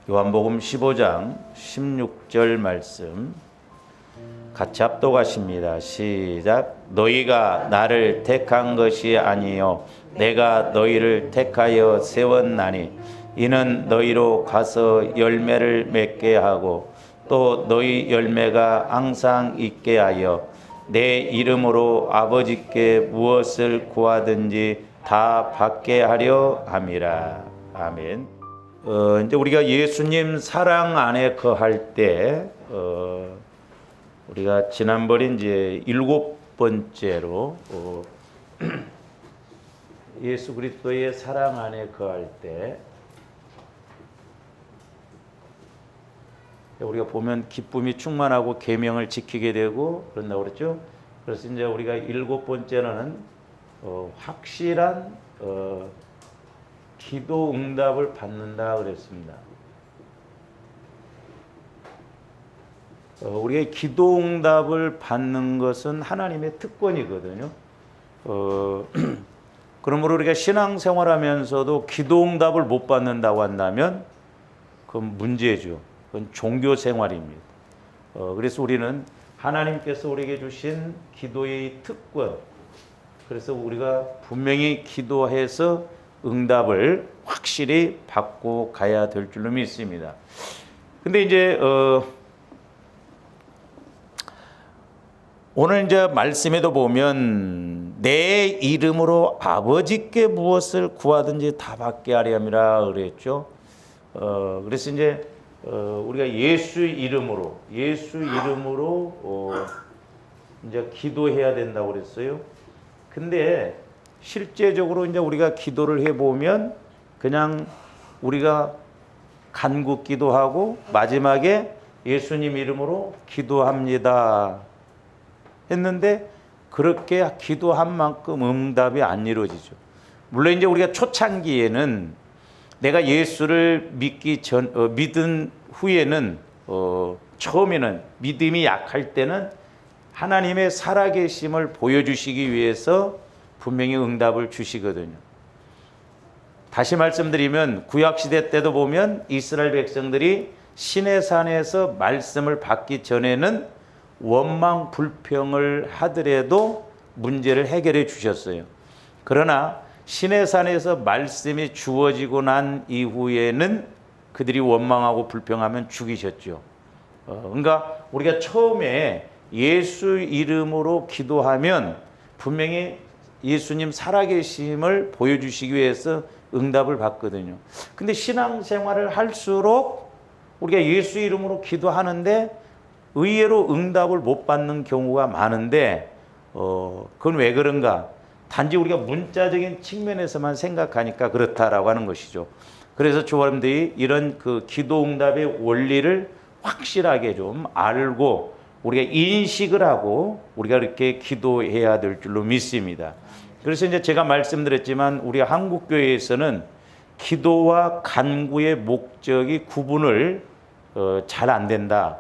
요한복음 15장 16절 말씀 같이 합독하십니다. 시작. 너희가 나를 택한 것이 아니요 내가 너희를 택하여 세웠나니 이는 너희로 가서 열매를 맺게 하고 또 너희 열매가 항상 있게 하여 내 이름으로 아버지께 무엇을 구하든지 다 받게 하려 함이라. 아멘. 이제 우리가 예수님 사랑 안에 거할 때 우리가 지난번에 이제 7번째로 예수 그리스도의 사랑 안에 거할 때 우리가 보면 기쁨이 충만하고 계명을 지키게 되고 그런다고 그랬죠. 그래서 이제 우리가 7번째는 확실한 기도 응답을 받는다 그랬습니다. 우리가 기도 응답을 받는 것은 하나님의 특권이거든요. 그러므로 우리가 신앙생활하면서도 기도 응답을 못 받는다고 한다면 그건 문제죠. 그건 종교 생활입니다. 그래서 우리는 하나님께서 우리에게 주신 기도의 특권, 그래서 우리가 분명히 기도해서 응답을 확실히 받고 가야 될 줄로 믿습니다. 근데 이제 오늘 이제 말씀에도 보면 내 이름으로 아버지께 무엇을 구하든지 다 받게 하렴이라 그랬죠. 그래서 이제 우리가 예수 이름으로 이제 기도해야 된다고 그랬어요. 근데 실제적으로 이제 우리가 기도를 해보면 그냥 우리가 간구 기도하고 마지막에 예수님 이름으로 기도합니다 했는데 그렇게 기도한 만큼 응답이 안 이루어지죠. 물론 이제 우리가 초창기에는 내가 예수를 믿은 후에는 처음에는 믿음이 약할 때는 하나님의 살아계심을 보여주시기 위해서 분명히 응답을 주시거든요. 다시 말씀드리면 구약시대 때도 보면 이스라엘 백성들이 시내산에서 말씀을 받기 전에는 원망 불평을 하더라도 문제를 해결해 주셨어요. 그러나 시내산에서 말씀이 주어지고 난 이후에는 그들이 원망하고 불평하면 죽이셨죠. 그러니까 우리가 처음에 예수 이름으로 기도하면 분명히 예수님 살아계심을 보여주시기 위해서 응답을 받거든요. 근데 신앙생활을 할수록 우리가 예수 이름으로 기도하는데 의외로 응답을 못 받는 경우가 많은데 그건 왜 그런가? 단지 우리가 문자적인 측면에서만 생각하니까 그렇다라고 하는 것이죠. 그래서 조아님들이 이런 그 기도 응답의 원리를 확실하게 좀 알고 우리가 인식을 하고 우리가 이렇게 기도해야 될 줄로 믿습니다. 그래서 이제 제가 말씀드렸지만 우리 한국 교회에서는 기도와 간구의 목적이 구분을 잘 안 된다.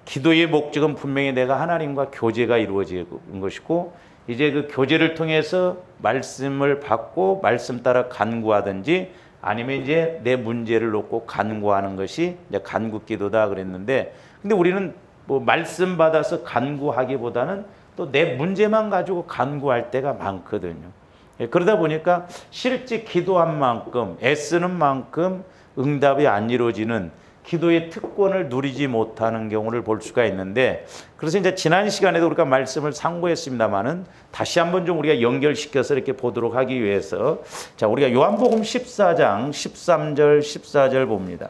기도의 목적은 분명히 내가 하나님과 교제가 이루어지는 것이고 이제 그 교제를 통해서 말씀을 받고 말씀 따라 간구하든지 아니면 이제 내 문제를 놓고 간구하는 것이 이제 간구 기도다 그랬는데 근데 우리는 뭐 말씀 받아서 간구하기보다는 또 내 문제만 가지고 간구할 때가 많거든요. 그러다 보니까 실제 기도한 만큼 애쓰는 만큼 응답이 안 이루어지는 기도의 특권을 누리지 못하는 경우를 볼 수가 있는데 그래서 이제 지난 시간에도 우리가 말씀을 상고했습니다만은 다시 한번 좀 우리가 연결시켜서 이렇게 보도록 하기 위해서 자 우리가 요한복음 14장 13절 14절 봅니다.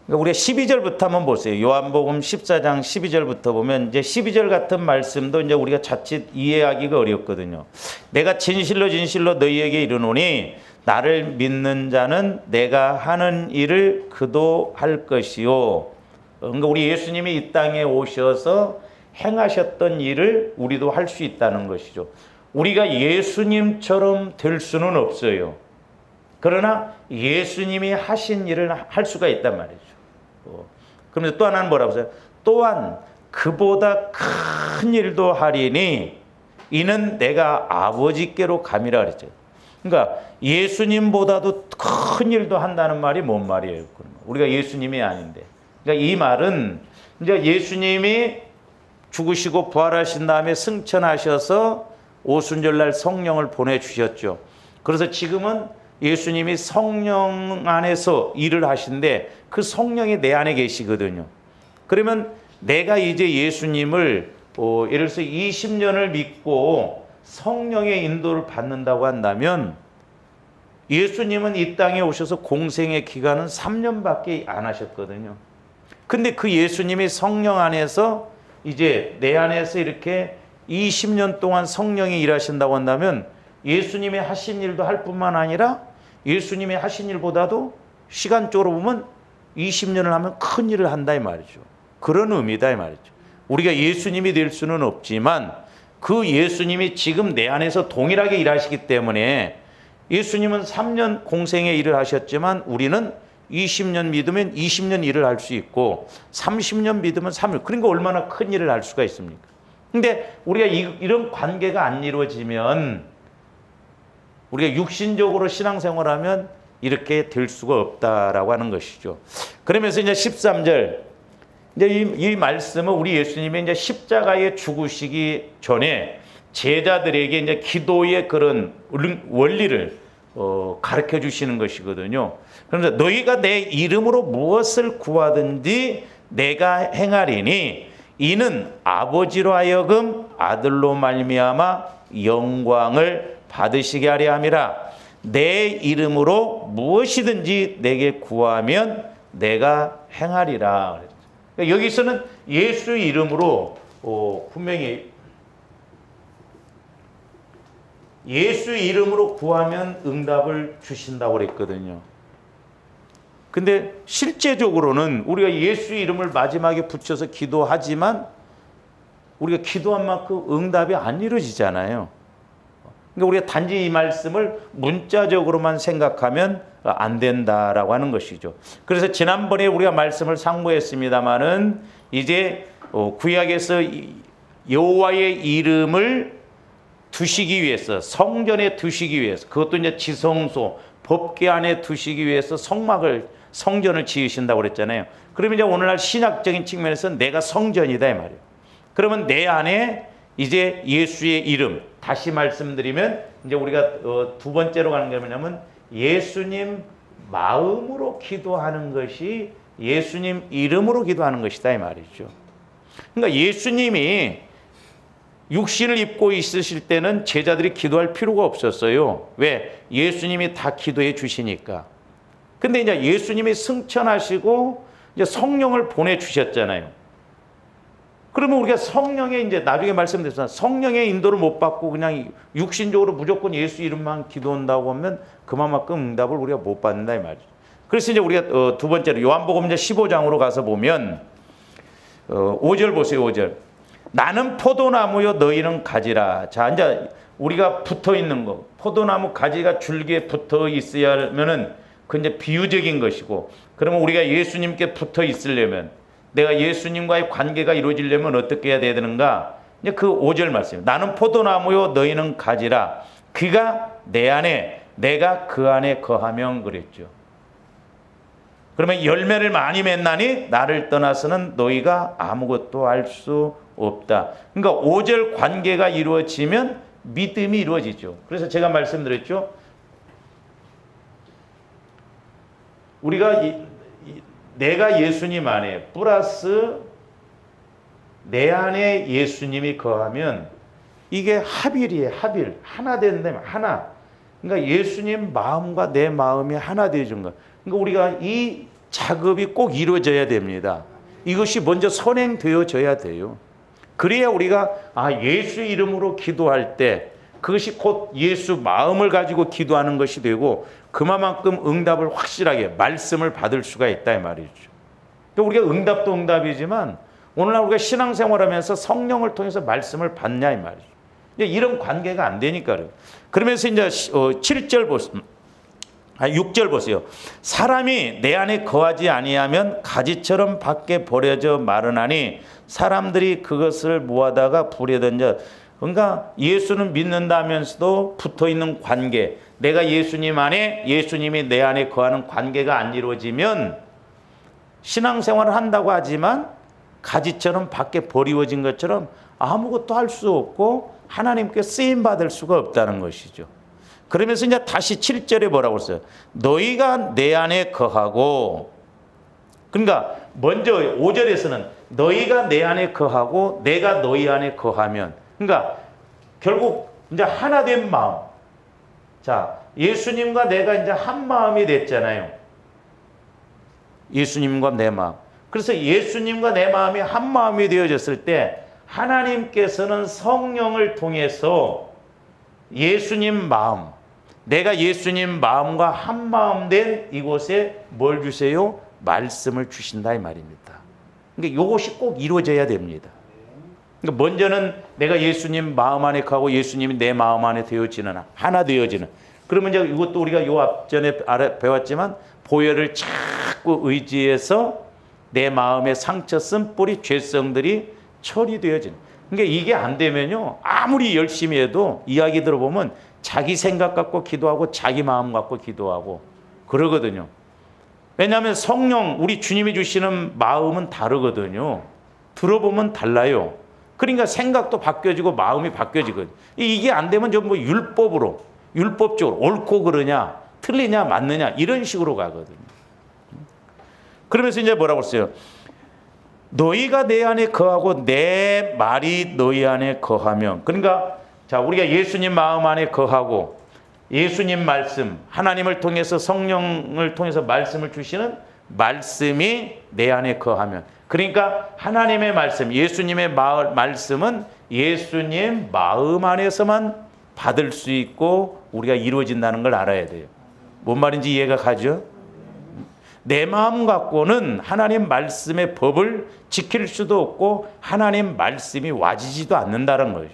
우리가 12절부터 한번 보세요. 요한복음 14장 12절부터 보면 이제 12절 같은 말씀도 이제 우리가 자칫 이해하기가 어렵거든요. 내가 진실로 너희에게 이르노니 나를 믿는 자는 내가 하는 일을 그도 할 것이요. 그러니까 우리 예수님이 이 땅에 오셔서 행하셨던 일을 우리도 할 수 있다는 것이죠. 우리가 예수님처럼 될 수는 없어요. 그러나 예수님이 하신 일을 할 수가 있단 말이죠. 그러면서 또 하나는 뭐라고 써요? 또한 그보다 큰 일도 하리니 이는 내가 아버지께로 감이라 그랬죠. 그러니까 예수님보다도 큰 일도 한다는 말이 뭔 말이에요? 우리가 예수님이 아닌데. 그러니까 이 말은 이제 예수님이 죽으시고 부활하신 다음에 승천하셔서 오순절날 성령을 보내주셨죠. 그래서 지금은 예수님이 성령 안에서 일을 하신데 그 성령이 내 안에 계시거든요. 그러면 내가 이제 예수님을 예를 들어서 20년을 믿고 성령의 인도를 받는다고 한다면 예수님은 이 땅에 오셔서 공생의 기간은 3년밖에 안 하셨거든요. 근데 그 예수님이 성령 안에서 이제 내 안에서 이렇게 20년 동안 성령이 일하신다고 한다면 예수님이 하신 일도 할 뿐만 아니라 예수님이 하신 일보다도 시간적으로 보면 20년을 하면 큰 일을 한다 이 말이죠. 그런 의미다 이 말이죠. 우리가 예수님이 될 수는 없지만 그 예수님이 지금 내 안에서 동일하게 일하시기 때문에 예수님은 3년 공생의 일을 하셨지만 우리는 20년 믿으면 20년 일을 할 수 있고 30년 믿으면 3년. 그러니까 얼마나 큰 일을 할 수가 있습니까? 근데 우리가 이런 관계가 안 이루어지면 우리가 육신적으로 신앙생활하면 이렇게 될 수가 없다라고 하는 것이죠. 그러면서 이제 13절 이제 이 말씀은 우리 예수님이 이제 십자가에 죽으시기 전에 제자들에게 이제 기도의 그런 원리를 가르쳐 주시는 것이거든요. 그래서 너희가 내 이름으로 무엇을 구하든지 내가 행하리니 이는 아버지로 하여금 아들로 말미암아 영광을 받으시게 하려 함이라. 내 이름으로 무엇이든지 내게 구하면 내가 행하리라. 그러니까 여기서는 예수 이름으로 분명히 예수 이름으로 구하면 응답을 주신다고 그랬거든요. 근데 실제적으로는 우리가 예수 이름을 마지막에 붙여서 기도하지만 우리가 기도한 만큼 응답이 안 이루어지잖아요. 그러니까 우리가 단지 이 말씀을 문자적으로만 생각하면 안 된다라고 하는 것이죠. 그래서 지난번에 우리가 말씀을 상고했습니다마는 이제 구약에서 여호와의 이름을 두시기 위해서 성전에 두시기 위해서 그것도 이제 지성소 법궤 안에 두시기 위해서 성전을 지으신다고 그랬잖아요. 그러면 이제 오늘날 신학적인 측면에서 내가 성전이다 이 말이에요. 그러면 내 안에 이제 예수의 이름 다시 말씀드리면 이제 우리가 두 번째로 가는 게 뭐냐면 예수님 마음으로 기도하는 것이 예수님 이름으로 기도하는 것이다 이 말이죠. 그러니까 예수님이 육신을 입고 있으실 때는 제자들이 기도할 필요가 없었어요. 왜? 예수님이 다 기도해 주시니까. 근데 이제 예수님이 승천하시고 이제 성령을 보내주셨잖아요. 그러면 우리가 성령의 이제 나중에 말씀드렸잖아요. 성령의 인도를 못 받고 그냥 육신적으로 무조건 예수 이름만 기도한다고 하면 그만큼 응답을 우리가 못 받는다 이 말이죠. 그래서 이제 우리가 두 번째로 요한복음 이제 15장으로 가서 보면 5절 보세요. 5절. 나는 포도나무요 너희는 가지라. 자, 이제 우리가 붙어 있는 거. 포도나무 가지가 줄기에 붙어 있어야 하면은 그 이제 비유적인 것이고, 그러면 우리가 예수님께 붙어 있으려면 내가 예수님과의 관계가 이루어지려면 어떻게 해야 되는가? 이제 그 5절 말씀. 나는 포도나무요 너희는 가지라. 그가 내 안에 내가 그 안에 거하면 그랬죠. 그러면 열매를 많이 맺나니 나를 떠나서는 너희가 아무것도 할 수 없다. 그러니까 5절 관계가 이루어지면 믿음이 이루어지죠. 그래서 제가 말씀드렸죠. 우리가 내가 예수님 안에 플러스 내 안에 예수님이 거하면 이게 합일이에요. 합일. 하나 된다면 하나. 그러니까 예수님 마음과 내 마음이 하나 되어준 거. 그러니까 우리가 이 작업이 꼭 이루어져야 됩니다. 이것이 먼저 선행되어져야 돼요. 그래야 우리가 예수 이름으로 기도할 때 그것이 곧 예수 마음을 가지고 기도하는 것이 되고 그만큼 응답을 확실하게 말씀을 받을 수가 있다 이 말이죠. 그러니까 우리가 응답도 응답이지만 오늘날 우리가 신앙생활하면서 성령을 통해서 말씀을 받냐 이 말이죠. 이런 관계가 안 되니까 그래요. 그러면서 이제 7절 보세요. 6절 보세요. 사람이 내 안에 거하지 아니하면 가지처럼 밖에 버려져 마르나니 사람들이 그것을 모아다가 불에 던져 그러니까 예수는 믿는다면서도 붙어있는 관계, 내가 예수님 안에, 예수님이 내 안에 거하는 관계가 안 이루어지면 신앙생활을 한다고 하지만 가지처럼 밖에 버리워진 것처럼 아무것도 할 수 없고 하나님께 쓰임받을 수가 없다는 것이죠. 그러면서 이제 다시 7절에 뭐라고 했어요? 너희가 내 안에 거하고, 그러니까 먼저 5절에서는 너희가 내 안에 거하고 내가 너희 안에 거하면, 그러니까 결국 이제 하나 된 마음. 자, 예수님과 내가 이제 한 마음이 됐잖아요. 예수님과 내 마음. 그래서 예수님과 내 마음이 한 마음이 되어졌을 때 하나님께서는 성령을 통해서 예수님 마음, 내가 예수님 마음과 한 마음 된 이곳에 뭘 주세요? 말씀을 주신다 이 말입니다. 그러니까 이것이 꼭 이루어져야 됩니다. 그러니까 먼저는 내가 예수님 마음 안에 가고 예수님이 내 마음 안에 되어지는, 하나 되어지는. 그러면 이제 이것도 우리가 요 앞전에 배웠지만 보혈을 자꾸 의지해서 내 마음에 상처 쓴뿌리 죄성들이 처리되어지는. 그러니까 이게 안 되면요, 아무리 열심히 해도 이야기 들어보면 자기 생각 갖고 기도하고 자기 마음 갖고 기도하고 그러거든요. 왜냐하면 성령, 우리 주님이 주시는 마음은 다르거든요. 들어보면 달라요. 그러니까 생각도 바뀌어지고 마음이 바뀌어지거든요. 이게 안 되면 전부 율법적으로 옳고 그러냐, 틀리냐, 맞느냐 이런 식으로 가거든요. 그러면서 이제 뭐라고 했어요? 너희가 내 안에 거하고 내 말이 너희 안에 거하면, 그러니까 자, 우리가 예수님 마음 안에 거하고 예수님 말씀, 하나님을 통해서 성령을 통해서 말씀을 주시는 말씀이 내 안에 거하면, 그러니까 하나님의 말씀, 예수님의 말씀은 예수님 마음 안에서만 받을 수 있고 우리가 이루어진다는 걸 알아야 돼요. 뭔 말인지 이해가 가죠? 내 마음 갖고는 하나님 말씀의 법을 지킬 수도 없고 하나님 말씀이 와지지도 않는다는 거죠.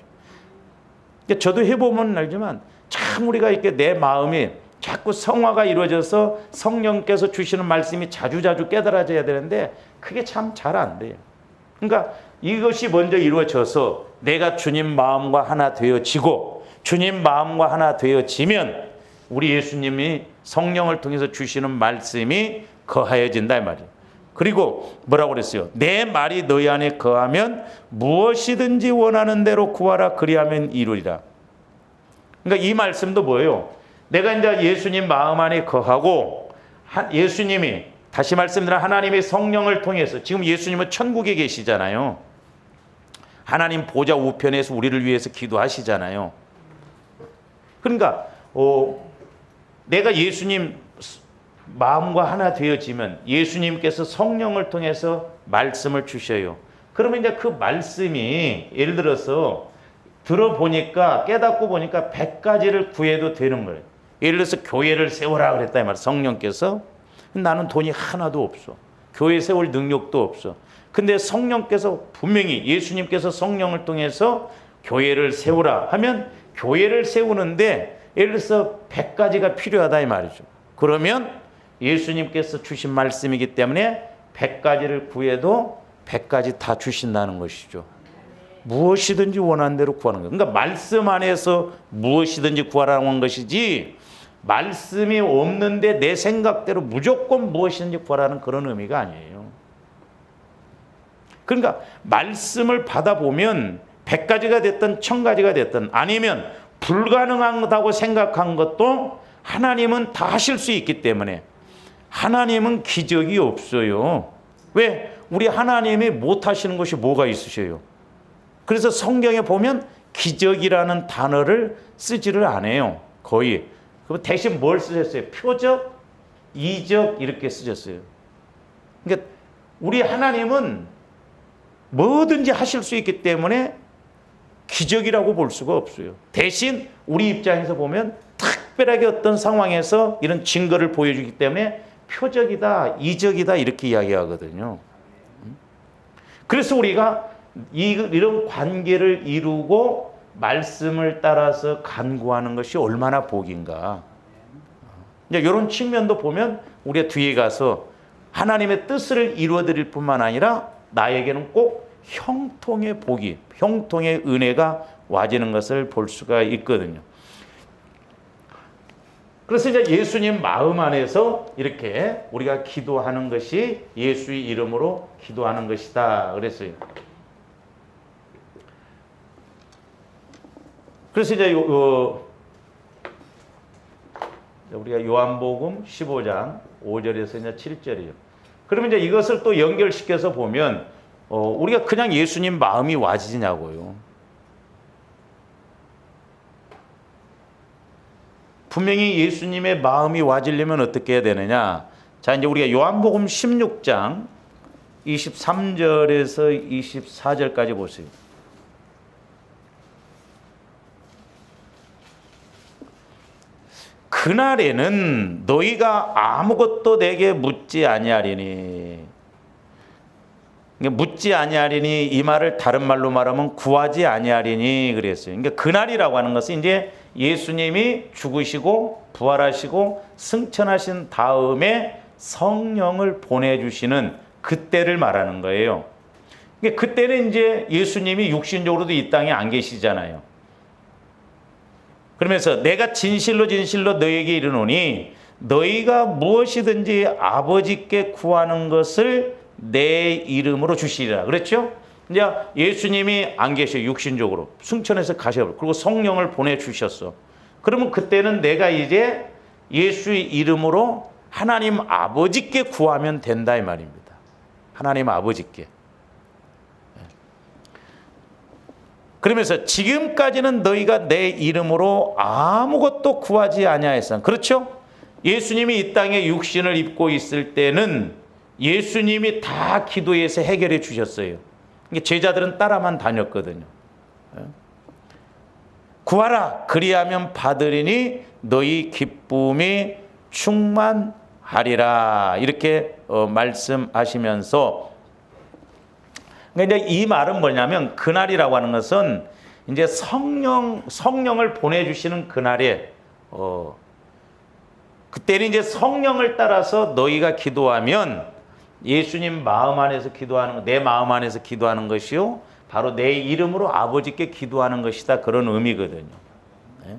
저도 해보면 알지만 참 우리가 이렇게 내 마음이 자꾸 성화가 이루어져서 성령께서 주시는 말씀이 자주자주 깨달아져야 되는데 그게 참 잘 안 돼요. 그러니까 이것이 먼저 이루어져서 내가 주님 마음과 하나 되어지고 주님 마음과 하나 되어지면 우리 예수님이 성령을 통해서 주시는 말씀이 거하여진다 이 말이에요. 그리고 뭐라고 그랬어요? 내 말이 너희 안에 거하면 무엇이든지 원하는 대로 구하라 그리하면 이루리라. 그러니까 이 말씀도 뭐예요? 내가 이제 예수님 마음 안에 거하고 예수님이, 다시 말씀드려, 하나님의 성령을 통해서, 지금 예수님은 천국에 계시잖아요. 하나님 보좌 우편에서 우리를 위해서 기도하시잖아요. 그러니까 내가 예수님 마음과 하나 되어지면 예수님께서 성령을 통해서 말씀을 주셔요. 그러면 이제 그 말씀이 예를 들어서 들어보니까, 깨닫고 보니까 100가지를 구해도 되는 거예요. 예를 들어서 교회를 세우라 그랬다 이 말. 성령께서 나는 돈이 하나도 없어. 교회 세울 능력도 없어. 근데 성령께서 분명히, 예수님께서 성령을 통해서 교회를 세우라 하면 교회를 세우는데 예를 들어서 100가지가 필요하다 이 말이죠. 그러면 예수님께서 주신 말씀이기 때문에 100가지를 구해도 100가지 다 주신다는 것이죠. 무엇이든지 원하는 대로 구하는 거예요. 그러니까 말씀 안에서 무엇이든지 구하라는 것이지, 말씀이 없는데 내 생각대로 무조건 무엇이든지 구하라는 그런 의미가 아니에요. 그러니까 말씀을 받아보면 100가지가 됐든 1000가지가 됐든, 아니면 불가능하다고 생각한 것도 하나님은 다 하실 수 있기 때문에, 하나님은 기적이 없어요. 왜? 우리 하나님이 못 하시는 것이 뭐가 있으셔요? 그래서 성경에 보면 기적이라는 단어를 쓰지를 않아요. 거의. 그럼 대신 뭘 쓰셨어요? 표적, 이적 이렇게 쓰셨어요. 그러니까 우리 하나님은 뭐든지 하실 수 있기 때문에 기적이라고 볼 수가 없어요. 대신 우리 입장에서 보면 특별하게 어떤 상황에서 이런 증거를 보여주기 때문에 표적이다, 이적이다 이렇게 이야기하거든요. 그래서 우리가 이런 관계를 이루고 말씀을 따라서 간구하는 것이 얼마나 복인가. 이제 이런 측면도 보면 우리가 뒤에 가서 하나님의 뜻을 이루어드릴 뿐만 아니라 나에게는 꼭 형통의 복이, 형통의 은혜가 와지는 것을 볼 수가 있거든요. 그래서 이제 예수님 마음 안에서 이렇게 우리가 기도하는 것이 예수의 이름으로 기도하는 것이다 그랬어요. 그래서 이제 우리가 요한복음 15장 5절에서 이제 7절이요. 그러면 이제 이것을 또 연결시켜서 보면 우리가 그냥 예수님 마음이 와지냐고요. 분명히 예수님의 마음이 와지려면 어떻게 해야 되느냐? 자, 이제 우리가 요한복음 16장 23절에서 24절까지 보세요. 그날에는 너희가 아무것도 내게 묻지 아니하리니. 묻지 아니하리니 이 말을 다른 말로 말하면 구하지 아니하리니 그랬어요. 그러니까 그날이라고 하는 것은 이제 예수님이 죽으시고 부활하시고 승천하신 다음에 성령을 보내주시는 그때를 말하는 거예요. 그러니까 그때는 이제 예수님이 육신적으로도 이 땅에 안 계시잖아요. 그러면서 내가 진실로 진실로 너희에게 이르노니 너희가 무엇이든지 아버지께 구하는 것을 내 이름으로 주시리라. 그랬죠? 이제 예수님이 안 계셔요. 육신적으로. 승천해서 가셔버려. 그리고 성령을 보내주셨어. 그러면 그때는 내가 이제 예수의 이름으로 하나님 아버지께 구하면 된다 이 말입니다. 하나님 아버지께. 그러면서 지금까지는 너희가 내 이름으로 아무것도 구하지 아니하였어. 그렇죠? 예수님이 이 땅에 육신을 입고 있을 때는 예수님이 다 기도해서 해결해 주셨어요. 제자들은 따라만 다녔거든요. 구하라 그리하면 받으리니 너희 기쁨이 충만하리라 이렇게 말씀하시면서 그러니까 이제 이 말은 뭐냐면 그날이라고 하는 것은 이제 성령을 보내주시는 그날에 그때는 이제 성령을 따라서 너희가 기도하면 예수님 마음 안에서 기도하는 것, 내 마음 안에서 기도하는 것이요 바로 내 이름으로 아버지께 기도하는 것이다 그런 의미거든요. 네?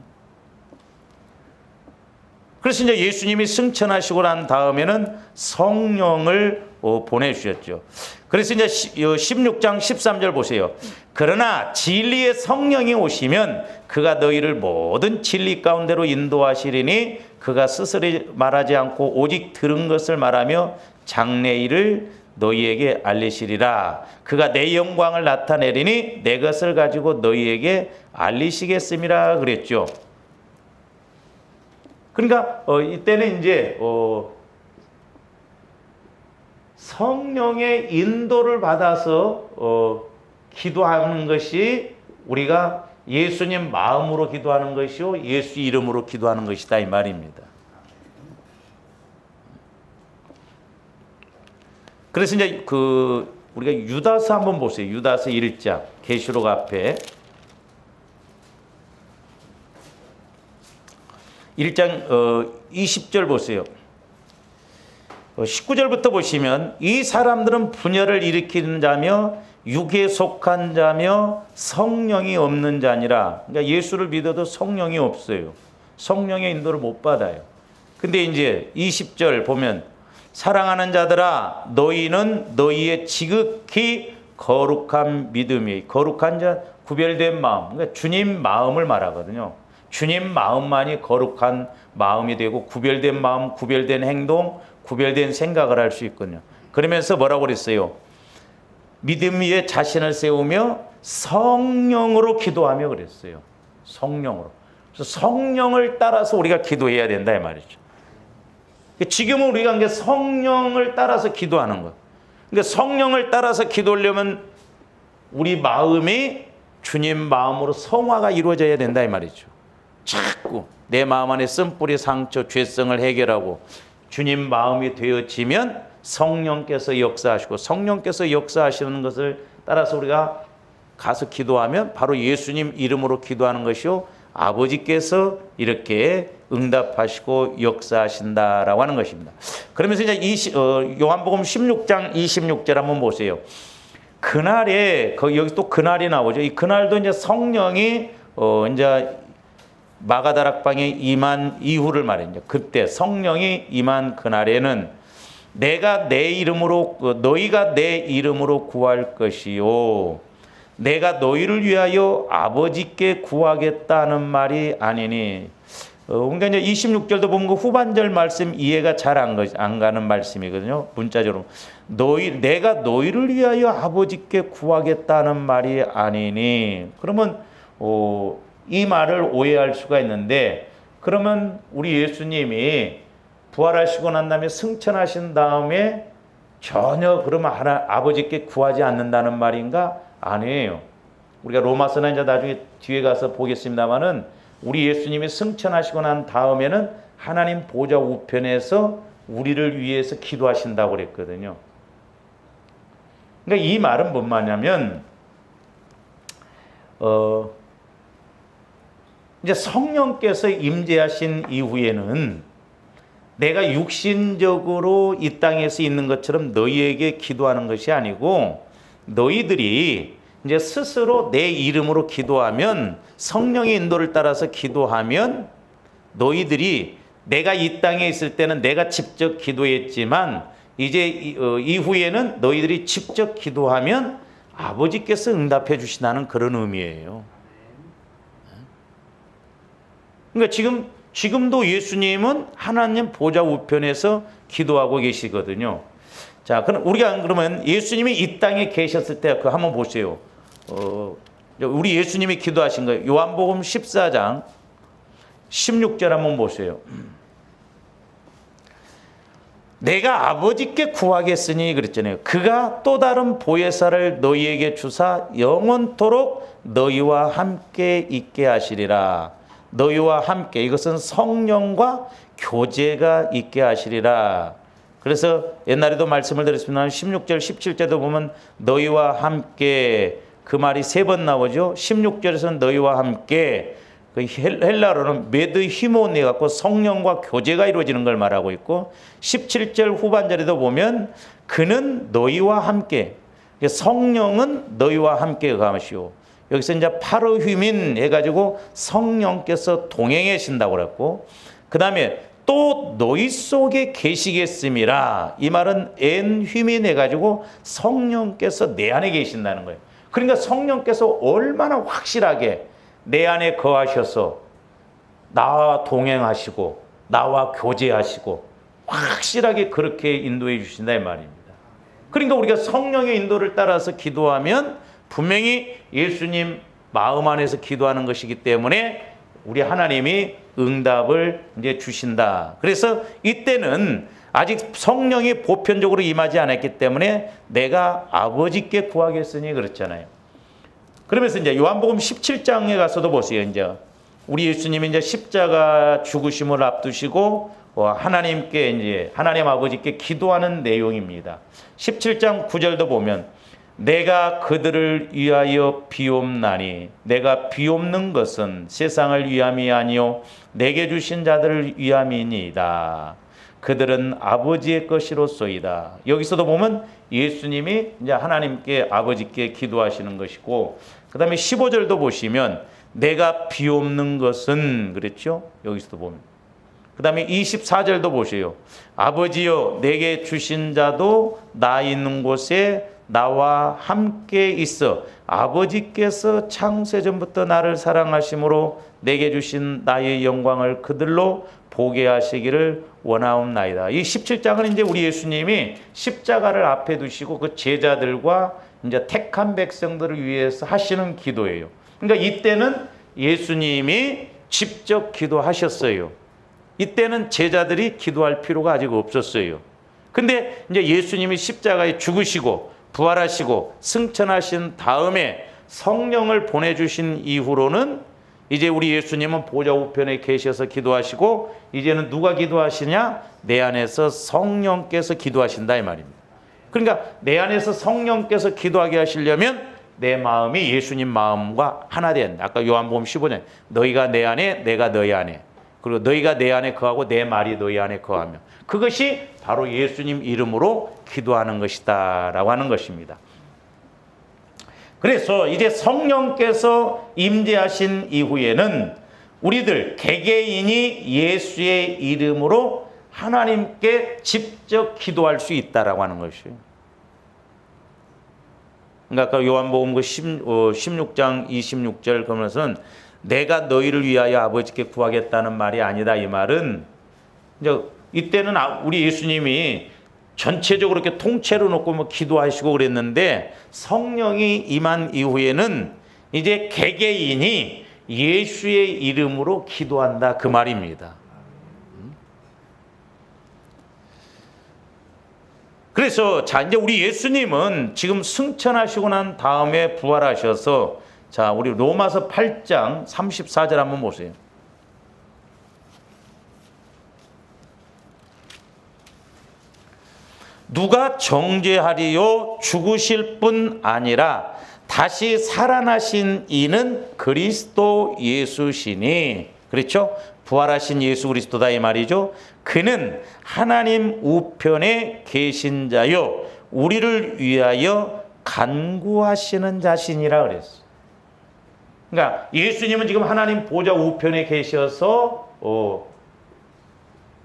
그래서 이제 예수님이 승천하시고 난 다음에는 성령을 보내주셨죠. 그래서 이제 16장 13절 보세요. 그러나 진리의 성령이 오시면 그가 너희를 모든 진리 가운데로 인도하시리니 그가 스스로 말하지 않고 오직 들은 것을 말하며 장래일을 너희에게 알리시리라. 그가 내 영광을 나타내리니 내 것을 가지고 너희에게 알리시겠음이라 그랬죠. 그러니까 이때는 이제 성령의 인도를 받아서 기도하는 것이 우리가 예수님 마음으로 기도하는 것이요 예수 이름으로 기도하는 것이다 이 말입니다. 그래서 이제 우리가 유다서 한번 보세요. 유다서 1장 계시록 앞에 1장 20절 보세요. 19절부터 보시면 이 사람들은 분열을 일으키는 자며 육에 속한 자며 성령이 없는 자니라. 그러니까 예수를 믿어도 성령이 없어요. 성령의 인도를 못 받아요. 근데 이제 20절 보면 사랑하는 자들아 너희는 너희의 지극히 거룩한 믿음이 거룩한 자 구별된 마음 그러니까 주님 마음을 말하거든요. 주님 마음만이 거룩한 마음이 되고 구별된 마음 구별된 행동 구별된 생각을 할 수 있거든요. 그러면서 뭐라고 그랬어요? 믿음 위에 자신을 세우며 성령으로 기도하며 그랬어요. 성령으로. 그래서 성령을 따라서 우리가 기도해야 된다 이 말이죠. 지금은 우리가 이제 성령을 따라서 기도하는 것. 그러니까 성령을 따라서 기도하려면 우리 마음이 주님 마음으로 성화가 이루어져야 된다 이 말이죠. 자꾸 내 마음 안에 쓴뿌리 상처 죄성을 해결하고 주님 마음이 되어지면 성령께서 역사하시고 성령께서 역사하시는 것을 따라서 우리가 가서 기도하면 바로 예수님 이름으로 기도하는 것이요 아버지께서 이렇게 응답하시고 역사하신다라고 하는 것입니다. 그러면서 이제 요한복음 16장 26절 한번 보세요. 그날에 여기 또 그날이 나오죠. 이 그날도 이제 성령이 이제 마가다락방에 임한 이후를 말해요. 그때 성령이 임한 그날에는 내가 내 이름으로 너희가 내 이름으로 구할 것이요 내가 너희를 위하여 아버지께 구하겠다는 말이 아니니. 그러니까 이제 26절도 보면 그 후반절 말씀 이해가 잘 안 가는 말씀이거든요. 문자적으로 내가 너희를 위하여 아버지께 구하겠다는 말이 아니니. 그러면 이 말을 오해할 수가 있는데, 그러면 우리 예수님이 부활하시고 난 다음에 승천하신 다음에 전혀 그러면 아버지께 구하지 않는다는 말인가? 아니에요. 우리가 로마서나 이제 나중에 뒤에 가서 보겠습니다만은 우리 예수님이 승천하시고 난 다음에는 하나님 보좌 우편에서 우리를 위해서 기도하신다고 그랬거든요. 그러니까 이 말은 뭔 말이냐면 이제 성령께서 임재하신 이후에는 내가 육신적으로 이 땅에서 있는 것처럼 너희에게 기도하는 것이 아니고, 너희들이 이제 스스로 내 이름으로 기도하면, 성령의 인도를 따라서 기도하면, 너희들이 내가 이 땅에 있을 때는 내가 직접 기도했지만 이제 이후에는 너희들이 직접 기도하면 아버지께서 응답해 주신다는 그런 의미예요. 그러니까 지금도 예수님은 하나님 보좌 우편에서 기도하고 계시거든요. 자, 그럼 우리가 그러면 예수님이 이 땅에 계셨을 때 그거 한번 보세요. 우리 예수님이 기도하신 거예요. 요한복음 14장 16절 한번 보세요. 내가 아버지께 구하겠으니 그랬잖아요. 그가 또 다른 보혜사를 너희에게 주사 영원토록 너희와 함께 있게 하시리라. 너희와 함께, 이것은 성령과 교제가 있게 하시리라. 그래서 옛날에도 말씀을 드렸습니다. 16절 17절도 보면 너희와 함께, 그 말이 3번 나오죠. 16절에서는 너희와 함께, 그 헬라어로는 메드 히모네 갖고 성령과 교제가 이루어지는 걸 말하고 있고, 17절 후반절에도 보면 그는 너희와 함께, 성령은 너희와 함께 가시오. 여기서 이제 파르휘민 해가지고 성령께서 동행해 신다고 그랬고, 그 다음에 또 너희 속에 계시겠음이라. 이 말은 엔휘민 해가지고 성령께서 내 안에 계신다는 거예요. 그러니까 성령께서 얼마나 확실하게 내 안에 거하셔서 나와 동행하시고 나와 교제하시고 확실하게 그렇게 인도해 주신다 이 말입니다. 그러니까 우리가 성령의 인도를 따라서 기도하면 분명히 예수님 마음 안에서 기도하는 것이기 때문에 우리 하나님이 응답을 이제 주신다. 그래서 이때는 아직 성령이 보편적으로 임하지 않았기 때문에 내가 아버지께 구하겠으니 그렇잖아요. 그러면서 이제 요한복음 17장에 가서도 보세요. 이제 우리 예수님이 이제 십자가 죽으심을 앞두시고 하나님께 이제 하나님 아버지께 기도하는 내용입니다. 17장 9절도 보면 내가 그들을 위하여 비옵나니 내가 비옵는 것은 세상을 위함이 아니요 내게 주신 자들을 위함이니이다. 그들은 아버지의 것이로소이다. 여기서도 보면 예수님이 이제 하나님께 아버지께 기도하시는 것이고, 그 다음에 15절도 보시면 내가 비옵는 것은 그랬죠. 여기서도 보면 그 다음에 24절도 보세요. 아버지여 내게 주신 자도 나 있는 곳에 나와 함께 있어 아버지께서 창세전부터 나를 사랑하심으로 내게 주신 나의 영광을 그들로 보게 하시기를 원하옵나이다. 이 17장은 이제 우리 예수님이 십자가를 앞에 두시고 그 제자들과 이제 택한 백성들을 위해서 하시는 기도예요. 그러니까 이때는 예수님이 직접 기도하셨어요. 이때는 제자들이 기도할 필요가 아직 없었어요. 근데 이제 예수님이 십자가에 죽으시고 부활하시고 승천하신 다음에 성령을 보내주신 이후로는 이제 우리 예수님은 보좌 우편에 계셔서 기도하시고, 이제는 누가 기도하시냐? 내 안에서 성령께서 기도하신다 이 말입니다. 그러니까 내 안에서 성령께서 기도하게 하시려면 내 마음이 예수님 마음과 하나 된다. 아까 요한복음 15년 너희가 내 안에 내가 너희 안에, 그리고 너희가 내 안에 거하고 내 말이 너희 안에 거하며, 그것이 바로 예수님 이름으로 기도하는 것이다 라고 하는 것입니다. 그래서 이제 성령께서 임재하신 이후에는 우리들 개개인이 예수의 이름으로 하나님께 직접 기도할 수 있다라고 하는 것이에요. 그러니까 아까 요한복음 16장 26절 그러면서는 내가 너희를 위하여 아버지께 구하겠다는 말이 아니다. 이 말은 이제 이때는 우리 예수님이 전체적으로 이렇게 통째로 놓고 뭐 기도하시고 그랬는데 성령이 임한 이후에는 이제 개개인이 예수의 이름으로 기도한다 그 말입니다. 그래서 자 이제 우리 예수님은 지금 승천하시고 난 다음에 부활하셔서 자 우리 로마서 8장 34절 한번 보세요. 누가 정죄하리요 죽으실 뿐 아니라 다시 살아나신 이는 그리스도 예수시니 그렇죠? 부활하신 예수 그리스도다 이 말이죠. 그는 하나님 우편에 계신 자요 우리를 위하여 간구하시는 자신이라 그랬어. 그러니까 예수님은 지금 하나님 보좌 우편에 계셔서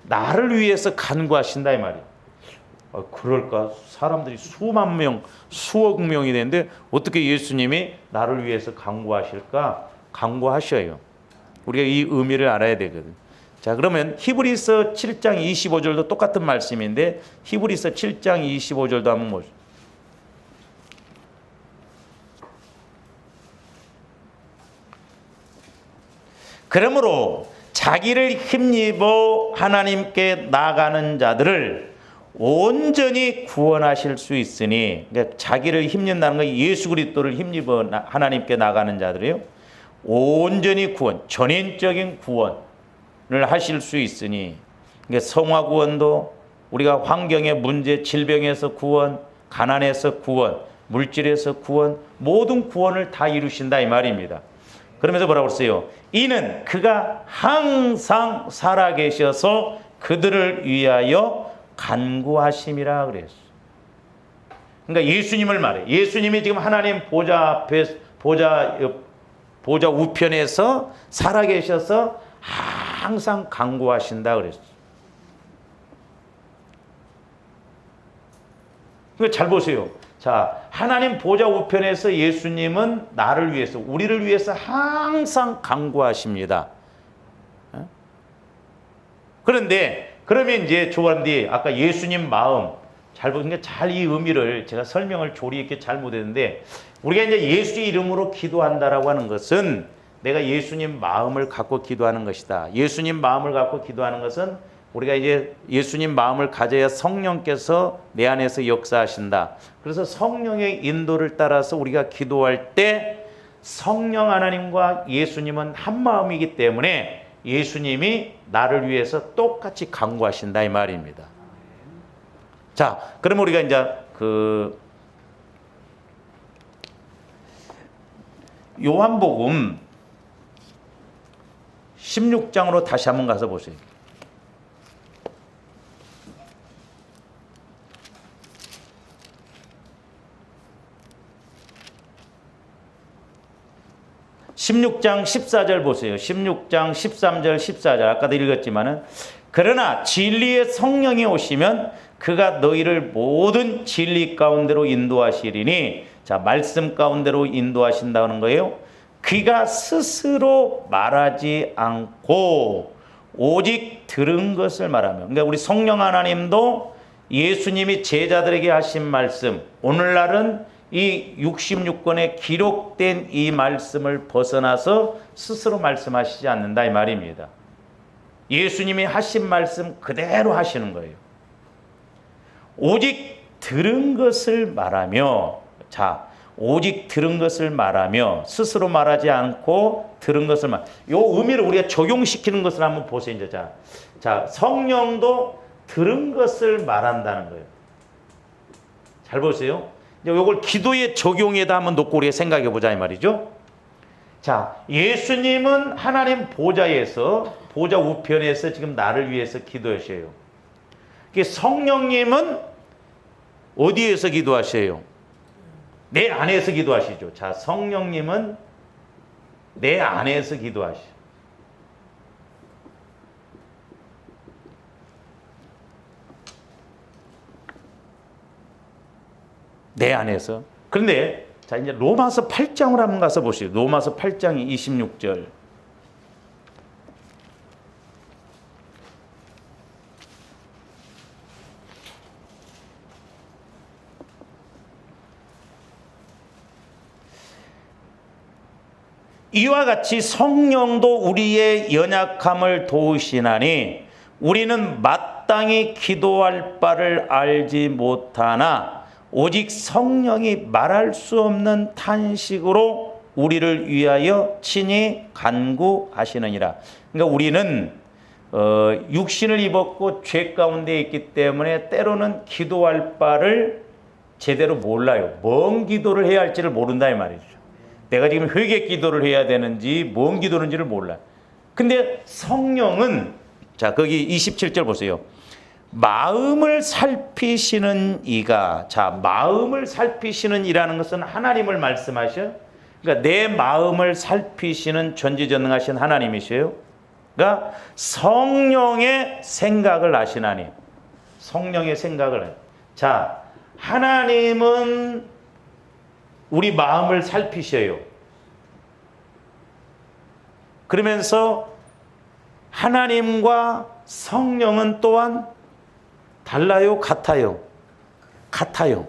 나를 위해서 간구하신다 이 말이에요. 그럴까? 사람들이 수만 명, 수억 명이 되는데 어떻게 예수님이 나를 위해서 간구하실까? 간구하셔요. 우리가 이 의미를 알아야 되거든. 자, 그러면 히브리서 7장 25절도 똑같은 말씀인데 히브리서 7장 25절도 한번 보죠. 그러므로 자기를 힘입어 하나님께 나아가는 자들을 온전히 구원하실 수 있으니 그러니까 자기를 힘입는다는 건 예수 그리스도를 힘입어 하나님께 나가는 자들이요 온전히 구원, 전인적인 구원을 하실 수 있으니 그러니까 성화 구원도 우리가 환경의 문제, 질병에서 구원, 가난에서 구원, 물질에서 구원, 모든 구원을 다 이루신다 이 말입니다. 그러면서 뭐라고 했어요? 이는 그가 항상 살아계셔서 그들을 위하여 간구하심이라 그랬어. 그러니까 예수님을 말해. 예수님이 지금 하나님 보좌 앞에 보좌 우편에서 살아계셔서 항상 간구하신다 그랬어. 잘 보세요. 자, 하나님 보좌 우편에서 예수님은 나를 위해서, 우리를 위해서 항상 간구하십니다. 그런데 그러면 이제 조반디 아까 예수님 마음 잘 보니까 잘 이 의미를 제가 설명을 조리 있게 잘 못했는데 우리가 이제 예수 이름으로 기도한다라고 하는 것은 내가 예수님 마음을 갖고 기도하는 것이다. 예수님 마음을 갖고 기도하는 것은 우리가 이제 예수님 마음을 가져야 성령께서 내 안에서 역사하신다. 그래서 성령의 인도를 따라서 우리가 기도할 때 성령 하나님과 예수님은 한 마음이기 때문에 예수님이 나를 위해서 똑같이 간구하신다 이 말입니다. 자, 그러면 우리가 이제 요한복음 16장으로 다시 한번 가서 보세요. (16장 14절) 보세요. 16장 13절 14절 아까도 읽었지만은 그러나 진리의 성령이 오시면 그가 너희를 모든 진리 가운데로 인도하시리니 자 말씀 가운데로 인도하신다는 거예요. 그가 스스로 말하지 않고 오직 들은 것을 말하며 그러니까 우리 성령 하나님도 예수님이 제자들에게 하신 말씀 오늘날은 이 66권에 기록된 이 말씀을 벗어나서 스스로 말씀하시지 않는다 이 말입니다. 예수님이 하신 말씀 그대로 하시는 거예요. 오직 들은 것을 말하며 자 오직 들은 것을 말하며 스스로 말하지 않고 들은 것을 요 의미를 우리가 적용시키는 것을 한번 보세요. 이제 자 성령도 들은 것을 말한다는 거예요. 잘 보세요. 이걸 기도의 적용에다 한번 놓고 우리가 생각해 보자 이 말이죠. 자, 예수님은 하나님 보좌에서 보좌 우편에서 지금 나를 위해서 기도하셔요. 성령님은 어디에서 기도하셔요? 내 안에서 기도하시죠. 자, 성령님은 내 안에서 기도하시죠. 내 안에서. 그런데 자, 이제 로마서 8장으로 한번 가서 보시죠. 로마서 8장 26절. 이와 같이 성령도 우리의 연약함을 도우시나니 우리는 마땅히 기도할 바를 알지 못하나 오직 성령이 말할 수 없는 탄식으로 우리를 위하여 친히 간구하시느니라. 그러니까 우리는 육신을 입었고 죄 가운데 있기 때문에 때로는 기도할 바를 제대로 몰라요. 뭔 기도를 해야 할지를 모른다 이 말이죠. 내가 지금 회개 기도를 해야 되는지 뭔 기도는지를 몰라. 근데 성령은 자 거기 27절 보세요. 마음을 살피시는 이가, 자 마음을 살피시는 이라는 것은 하나님을 말씀하셔. 그러니까 내 마음을 살피시는 전지전능하신 하나님이셔요. 그러니까 성령의 생각을 아시나니, 성령의 생각을. 자 하나님은 우리 마음을 살피셔요. 그러면서 하나님과 성령은 또한 달라요? 같아요? 같아요.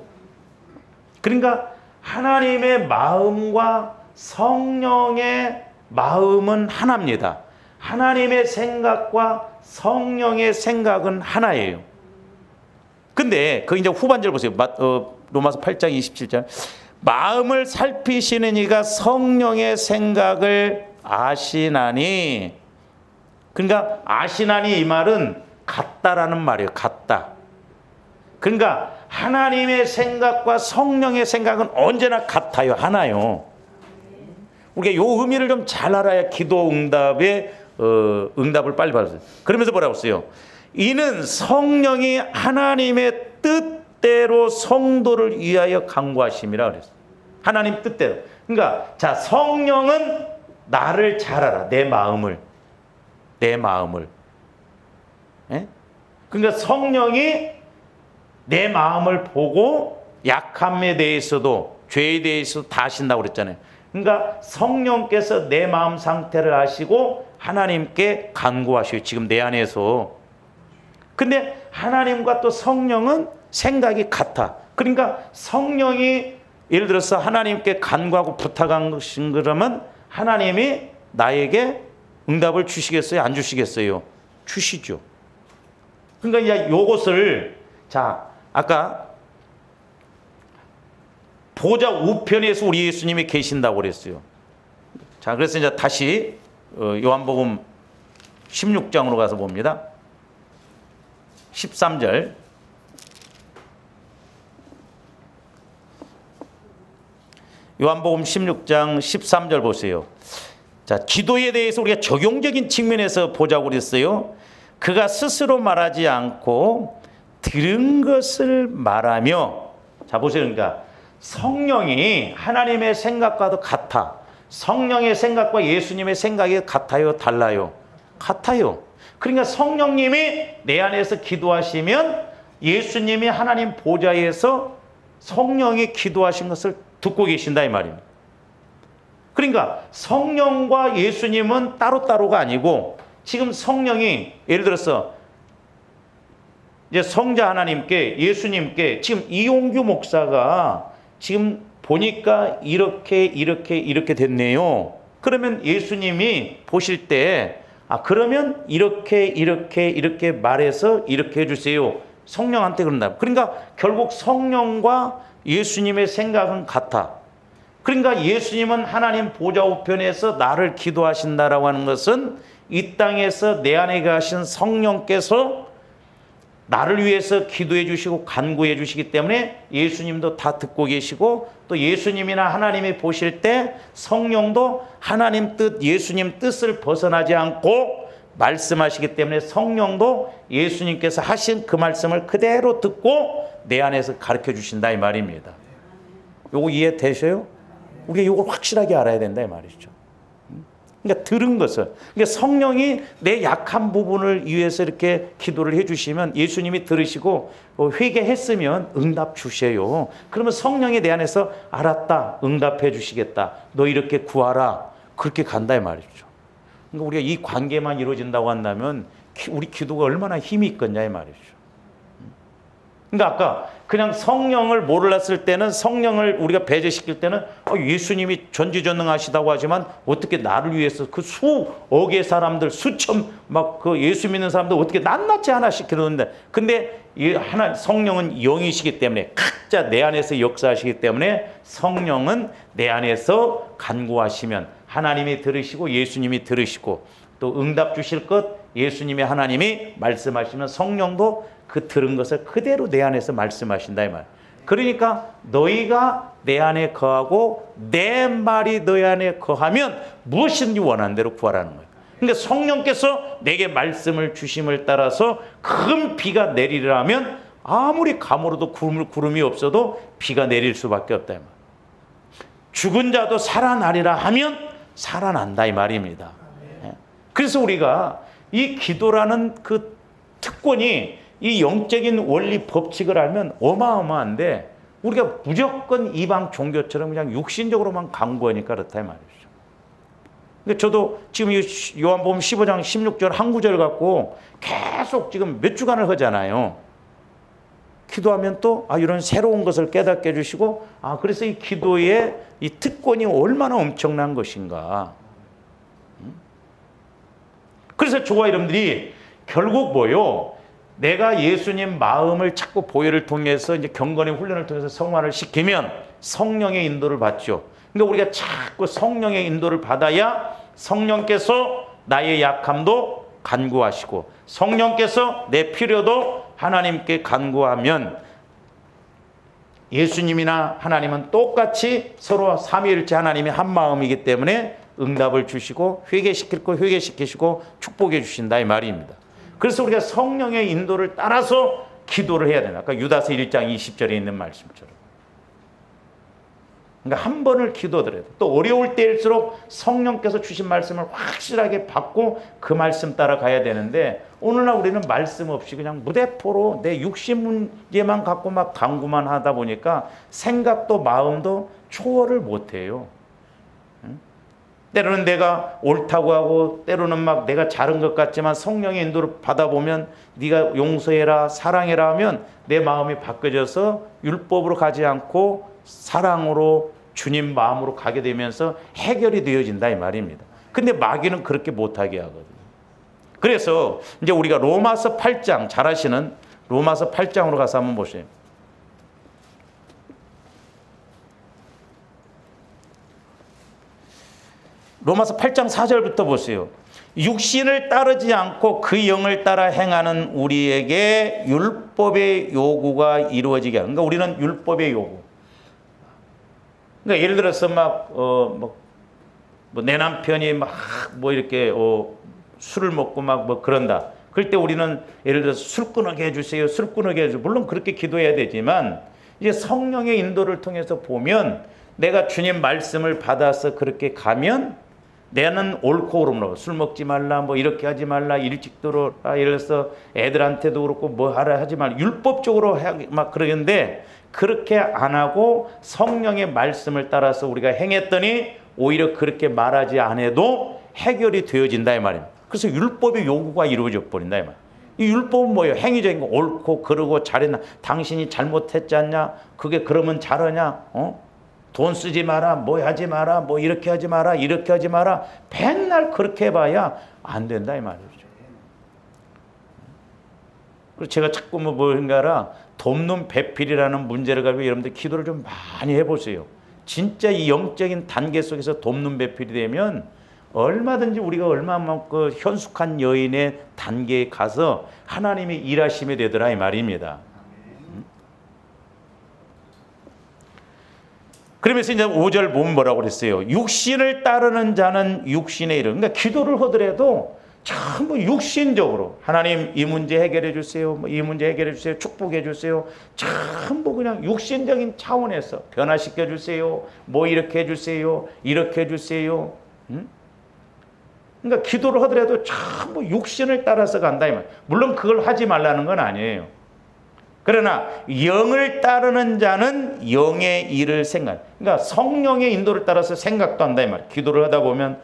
그러니까 하나님의 마음과 성령의 마음은 하나입니다. 하나님의 생각과 성령의 생각은 하나예요. 근데 그 이제 후반절 보세요. 로마서 8장 27절. 마음을 살피시는 이가 성령의 생각을 아시나니. 그러니까 아시나니 이 말은 같다라는 말이에요. 같다. 그러니까 하나님의 생각과 성령의 생각은 언제나 같아요. 하나요. 우리가 이 의미를 좀 잘 알아야 기도 응답의 응답을 빨리 받았어요. 그러면서 뭐라고 했어요? 이는 성령이 하나님의 뜻대로 성도를 위하여 간구하심이라 그랬어요. 하나님 뜻대로. 그러니까 자 성령은 나를 잘 알아. 내 마음을. 예? 그러니까 성령이 내 마음을 보고 약함에 대해서도 죄에 대해서도 다 아신다고 그랬잖아요. 그러니까 성령께서 내 마음 상태를 아시고 하나님께 간구하셔요. 지금 내 안에서. 근데 하나님과 또 성령은 생각이 같아. 그러니까 성령이 예를 들어서 하나님께 간구하고 부탁한 것인 그러면 하나님이 나에게 응답을 주시겠어요? 안 주시겠어요? 주시죠. 그러니까 이제 요것을 자 아까 보좌 우편에서 우리 예수님이 계신다고 그랬어요. 자 그래서 이제 다시 요한복음 16장으로 가서 봅니다. 13절. 요한복음 16장 13절 보세요. 자, 기도에 대해서 우리가 적용적인 측면에서 보자고 그랬어요. 그가 스스로 말하지 않고 들은 것을 말하며. 자, 보세요. 그러니까 성령이 하나님의 생각과도 같아. 성령의 생각과 예수님의 생각이 같아요? 달라요? 같아요. 그러니까 성령님이 내 안에서 기도하시면 예수님이 하나님 보좌에서 성령이 기도하신 것을 듣고 계신다 이 말입니다. 그러니까 성령과 예수님은 따로따로가 아니고 지금 성령이 예를 들어서 이제 성자 하나님께 예수님께 지금 이용규 목사가 지금 보니까 이렇게 됐네요. 그러면 예수님이 보실 때 그러면 이렇게 말해서 이렇게 해주세요. 성령한테 그런다. 그러니까 결국 성령과 예수님의 생각은 같아. 그러니까 예수님은 하나님 보좌 우편에서 나를 기도하신다라고 하는 것은 이 땅에서 내 안에 가신 성령께서 나를 위해서 기도해 주시고 간구해 주시기 때문에 예수님도 다 듣고 계시고 또 예수님이나 하나님이 보실 때 성령도 하나님 뜻, 예수님 뜻을 벗어나지 않고 말씀하시기 때문에 성령도 예수님께서 하신 그 말씀을 그대로 듣고 내 안에서 가르쳐 주신다 이 말입니다. 요거 이해되셔요? 우리가 이걸 확실하게 알아야 된다 이 말이죠. 그러니까 들은 것은, 그러니까 성령이 내 약한 부분을 위해서 이렇게 기도를 해주시면 예수님이 들으시고 회개했으면 응답 주세요. 그러면 성령이 내 안에서 알았다, 응답해 주시겠다, 너 이렇게 구하라, 그렇게 간다 이 말이죠. 그러니까 우리가 이 관계만 이루어진다고 한다면 우리 기도가 얼마나 힘이 있겠냐 이 말이죠. 그러니까 아까 그냥 성령을 몰랐을 때는, 성령을 우리가 배제시킬 때는 예수님이 전지전능하시다고 하지만 어떻게 나를 위해서 그 수억의 사람들, 수천 막 그 예수 믿는 사람들 어떻게 낱낱이 하나씩 그러는데, 근데 이 하나 성령은 영이시기 때문에 각자 내 안에서 역사하시기 때문에 성령은 내 안에서 간구하시면 하나님이 들으시고 예수님이 들으시고 또 응답 주실 것 예수님이 하나님이 말씀하시면 성령도 그 들은 것을 그대로 내 안에서 말씀하신다 이 말. 그러니까 너희가 내 안에 거하고 내 말이 너희 안에 거하면 무엇이든지 원하는 대로 구하라는 거예요. 그러니까 성령께서 내게 말씀을 주심을 따라서 큰 비가 내리려면 아무리 가물어도 구름이 없어도 비가 내릴 수밖에 없다 이 말. 죽은 자도 살아나리라 하면 살아난다 이 말입니다. 그래서 우리가 이 기도라는 그 특권이, 이 영적인 원리 법칙을 알면 어마어마한데 우리가 무조건 이방 종교처럼 그냥 육신적으로만 강구하니까 그렇다 이 말이죠. 그러니까 저도 지금 요한복음 15장 16절 한 구절 갖고 계속 지금 몇 주간을 하잖아요. 기도하면 또 이런 새로운 것을 깨닫게 해주시고, 그래서 이 기도의 이 특권이 얼마나 엄청난 것인가. 그래서 저와 여러분들이 결국 뭐요? 내가 예수님 마음을 찾고 보혈을 통해서 이제 경건의 훈련을 통해서 성화를 시키면 성령의 인도를 받죠. 그러니까 우리가 자꾸 성령의 인도를 받아야 성령께서 나의 약함도 간구하시고 성령께서 내 필요도 하나님께 간구하면 예수님이나 하나님은 똑같이 서로 삼위일체 하나님이 한 마음이기 때문에 응답을 주시고 회개시킬 거 회개시키시고 축복해 주신다 이 말입니다. 그래서 우리가 성령의 인도를 따라서 기도를 해야 되나? 아까 유다서 1장 20절에 있는 말씀처럼. 그러니까 한 번을 기도드려야 돼. 또 어려울 때일수록 성령께서 주신 말씀을 확실하게 받고 그 말씀 따라 가야 되는데 오늘날 우리는 말씀 없이 그냥 무대포로 내 육신 문제만 갖고 막 강구만 하다 보니까 생각도 마음도 초월을 못해요. 때로는 내가 옳다고 하고 때로는 막 내가 잘한 것 같지만 성령의 인도를 받아보면 네가 용서해라 사랑해라 하면 내 마음이 바뀌어져서 율법으로 가지 않고 사랑으로 주님 마음으로 가게 되면서 해결이 되어진다 이 말입니다. 근데 마귀는 그렇게 못하게 하거든요. 그래서 이제 우리가 로마서 8장 잘 아시는 로마서 8장으로 가서 한번 보세요. 로마서 8장 4절부터 보세요. 육신을 따르지 않고 그 영을 따라 행하는 우리에게 율법의 요구가 이루어지게 하는. 그러니까 우리는 율법의 요구. 그러니까 예를 들어서 내 남편이 막 이렇게 술을 먹고 막 그런다. 그럴 때 우리는 예를 들어서 술 끊게 해주세요. 술 끊게 해주세요. 물론 그렇게 기도해야 되지만 이제 성령의 인도를 통해서 보면 내가 주님 말씀을 받아서 그렇게 가면 내는 옳고 그름으로 술 먹지 말라, 이렇게 하지 말라, 일찍 들어라, 예를 들어서 애들한테도 그렇고 하라 하지 말라, 율법적으로 막 그러는데 그렇게 안 하고 성령의 말씀을 따라서 우리가 행했더니 오히려 그렇게 말하지 않아도 해결이 되어진다 이 말입니다. 그래서 율법의 요구가 이루어져 버린다 이 말이에요. 이 율법은 뭐예요? 행위적인 거 옳고 그러고 잘했나? 당신이 잘못했지 않냐? 그게 그러면 잘하냐? 돈 쓰지 마라, 하지 마라, 이렇게 하지 마라, 이렇게 하지 마라. 맨날 그렇게 해봐야 안 된다 이 말이죠. 그리고 제가 자꾸 뭔가라 돕는 배필이라는 문제를 가지고 여러분들 기도를 좀 많이 해보세요. 진짜 이 영적인 단계 속에서 돕는 배필이 되면 얼마든지 우리가 얼마만큼 현숙한 여인의 단계에 가서 하나님이 일하심이 되더라 이 말입니다. 그러면서 이제 5절 보면 뭐라고 그랬어요? 육신을 따르는 자는 육신의 일을. 그러니까 기도를 하더라도 전부 육신적으로 하나님 이 문제 해결해 주세요. 뭐 이 문제 해결해 주세요. 축복해 주세요. 전부 그냥 육신적인 차원에서 변화시켜 주세요. 뭐 이렇게 해 주세요. 이렇게 해 주세요. 그러니까 기도를 하더라도 전부 육신을 따라서 간다 이 말. 물론 그걸 하지 말라는 건 아니에요. 그러나 영을 따르는 자는 영의 일을 생각. 그러니까 성령의 인도를 따라서 생각도 한다 이 말. 기도를 하다 보면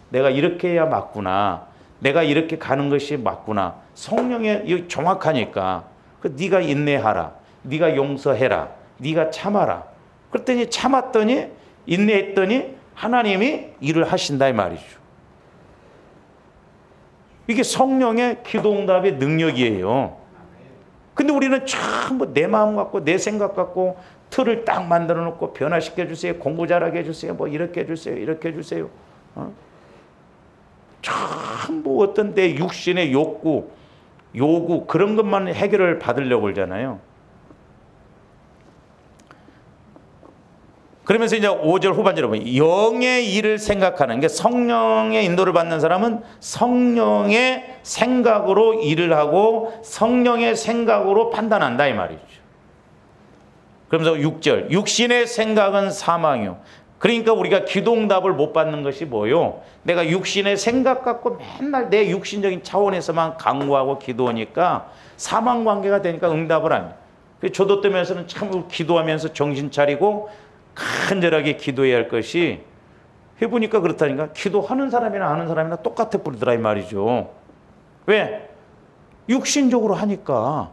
내가 이렇게 해야 맞구나. 내가 이렇게 가는 것이 맞구나. 성령의 정확하니까. 네가 인내하라. 네가 용서해라. 네가 참아라. 그랬더니 참았더니 인내했더니 하나님이 일을 하신다 이 말이죠. 이게 성령의 기도응답의 능력이에요. 근데 우리는 전부 내 마음 갖고 내 생각 갖고 틀을 딱 만들어 놓고 변화시켜 주세요. 공부 잘하게 해주세요. 뭐 이렇게 해주세요. 이렇게 해주세요. 전부 어떤 내 육신의 욕구, 요구 그런 것만 해결을 받으려고 그러잖아요. 그러면서 이제 5절 후반절에 보면 영의 일을 생각하는 게 성령의 인도를 받는 사람은 성령의 생각으로 일을 하고 성령의 생각으로 판단한다 이 말이죠. 그러면서 6절 육신의 생각은 사망이요. 그러니까 우리가 기도응답을 못 받는 것이 뭐요? 내가 육신의 생각 갖고 맨날 내 육신적인 차원에서만 강구하고 기도하니까 사망관계가 되니까 응답을 안 해요. 저도 때면서는 참 기도하면서 정신 차리고 간절하게 기도해야 할 것이 해보니까 그렇다니까 기도하는 사람이나 하는 사람이나 똑같아 버리더라 이 말이죠. 왜? 육신적으로 하니까.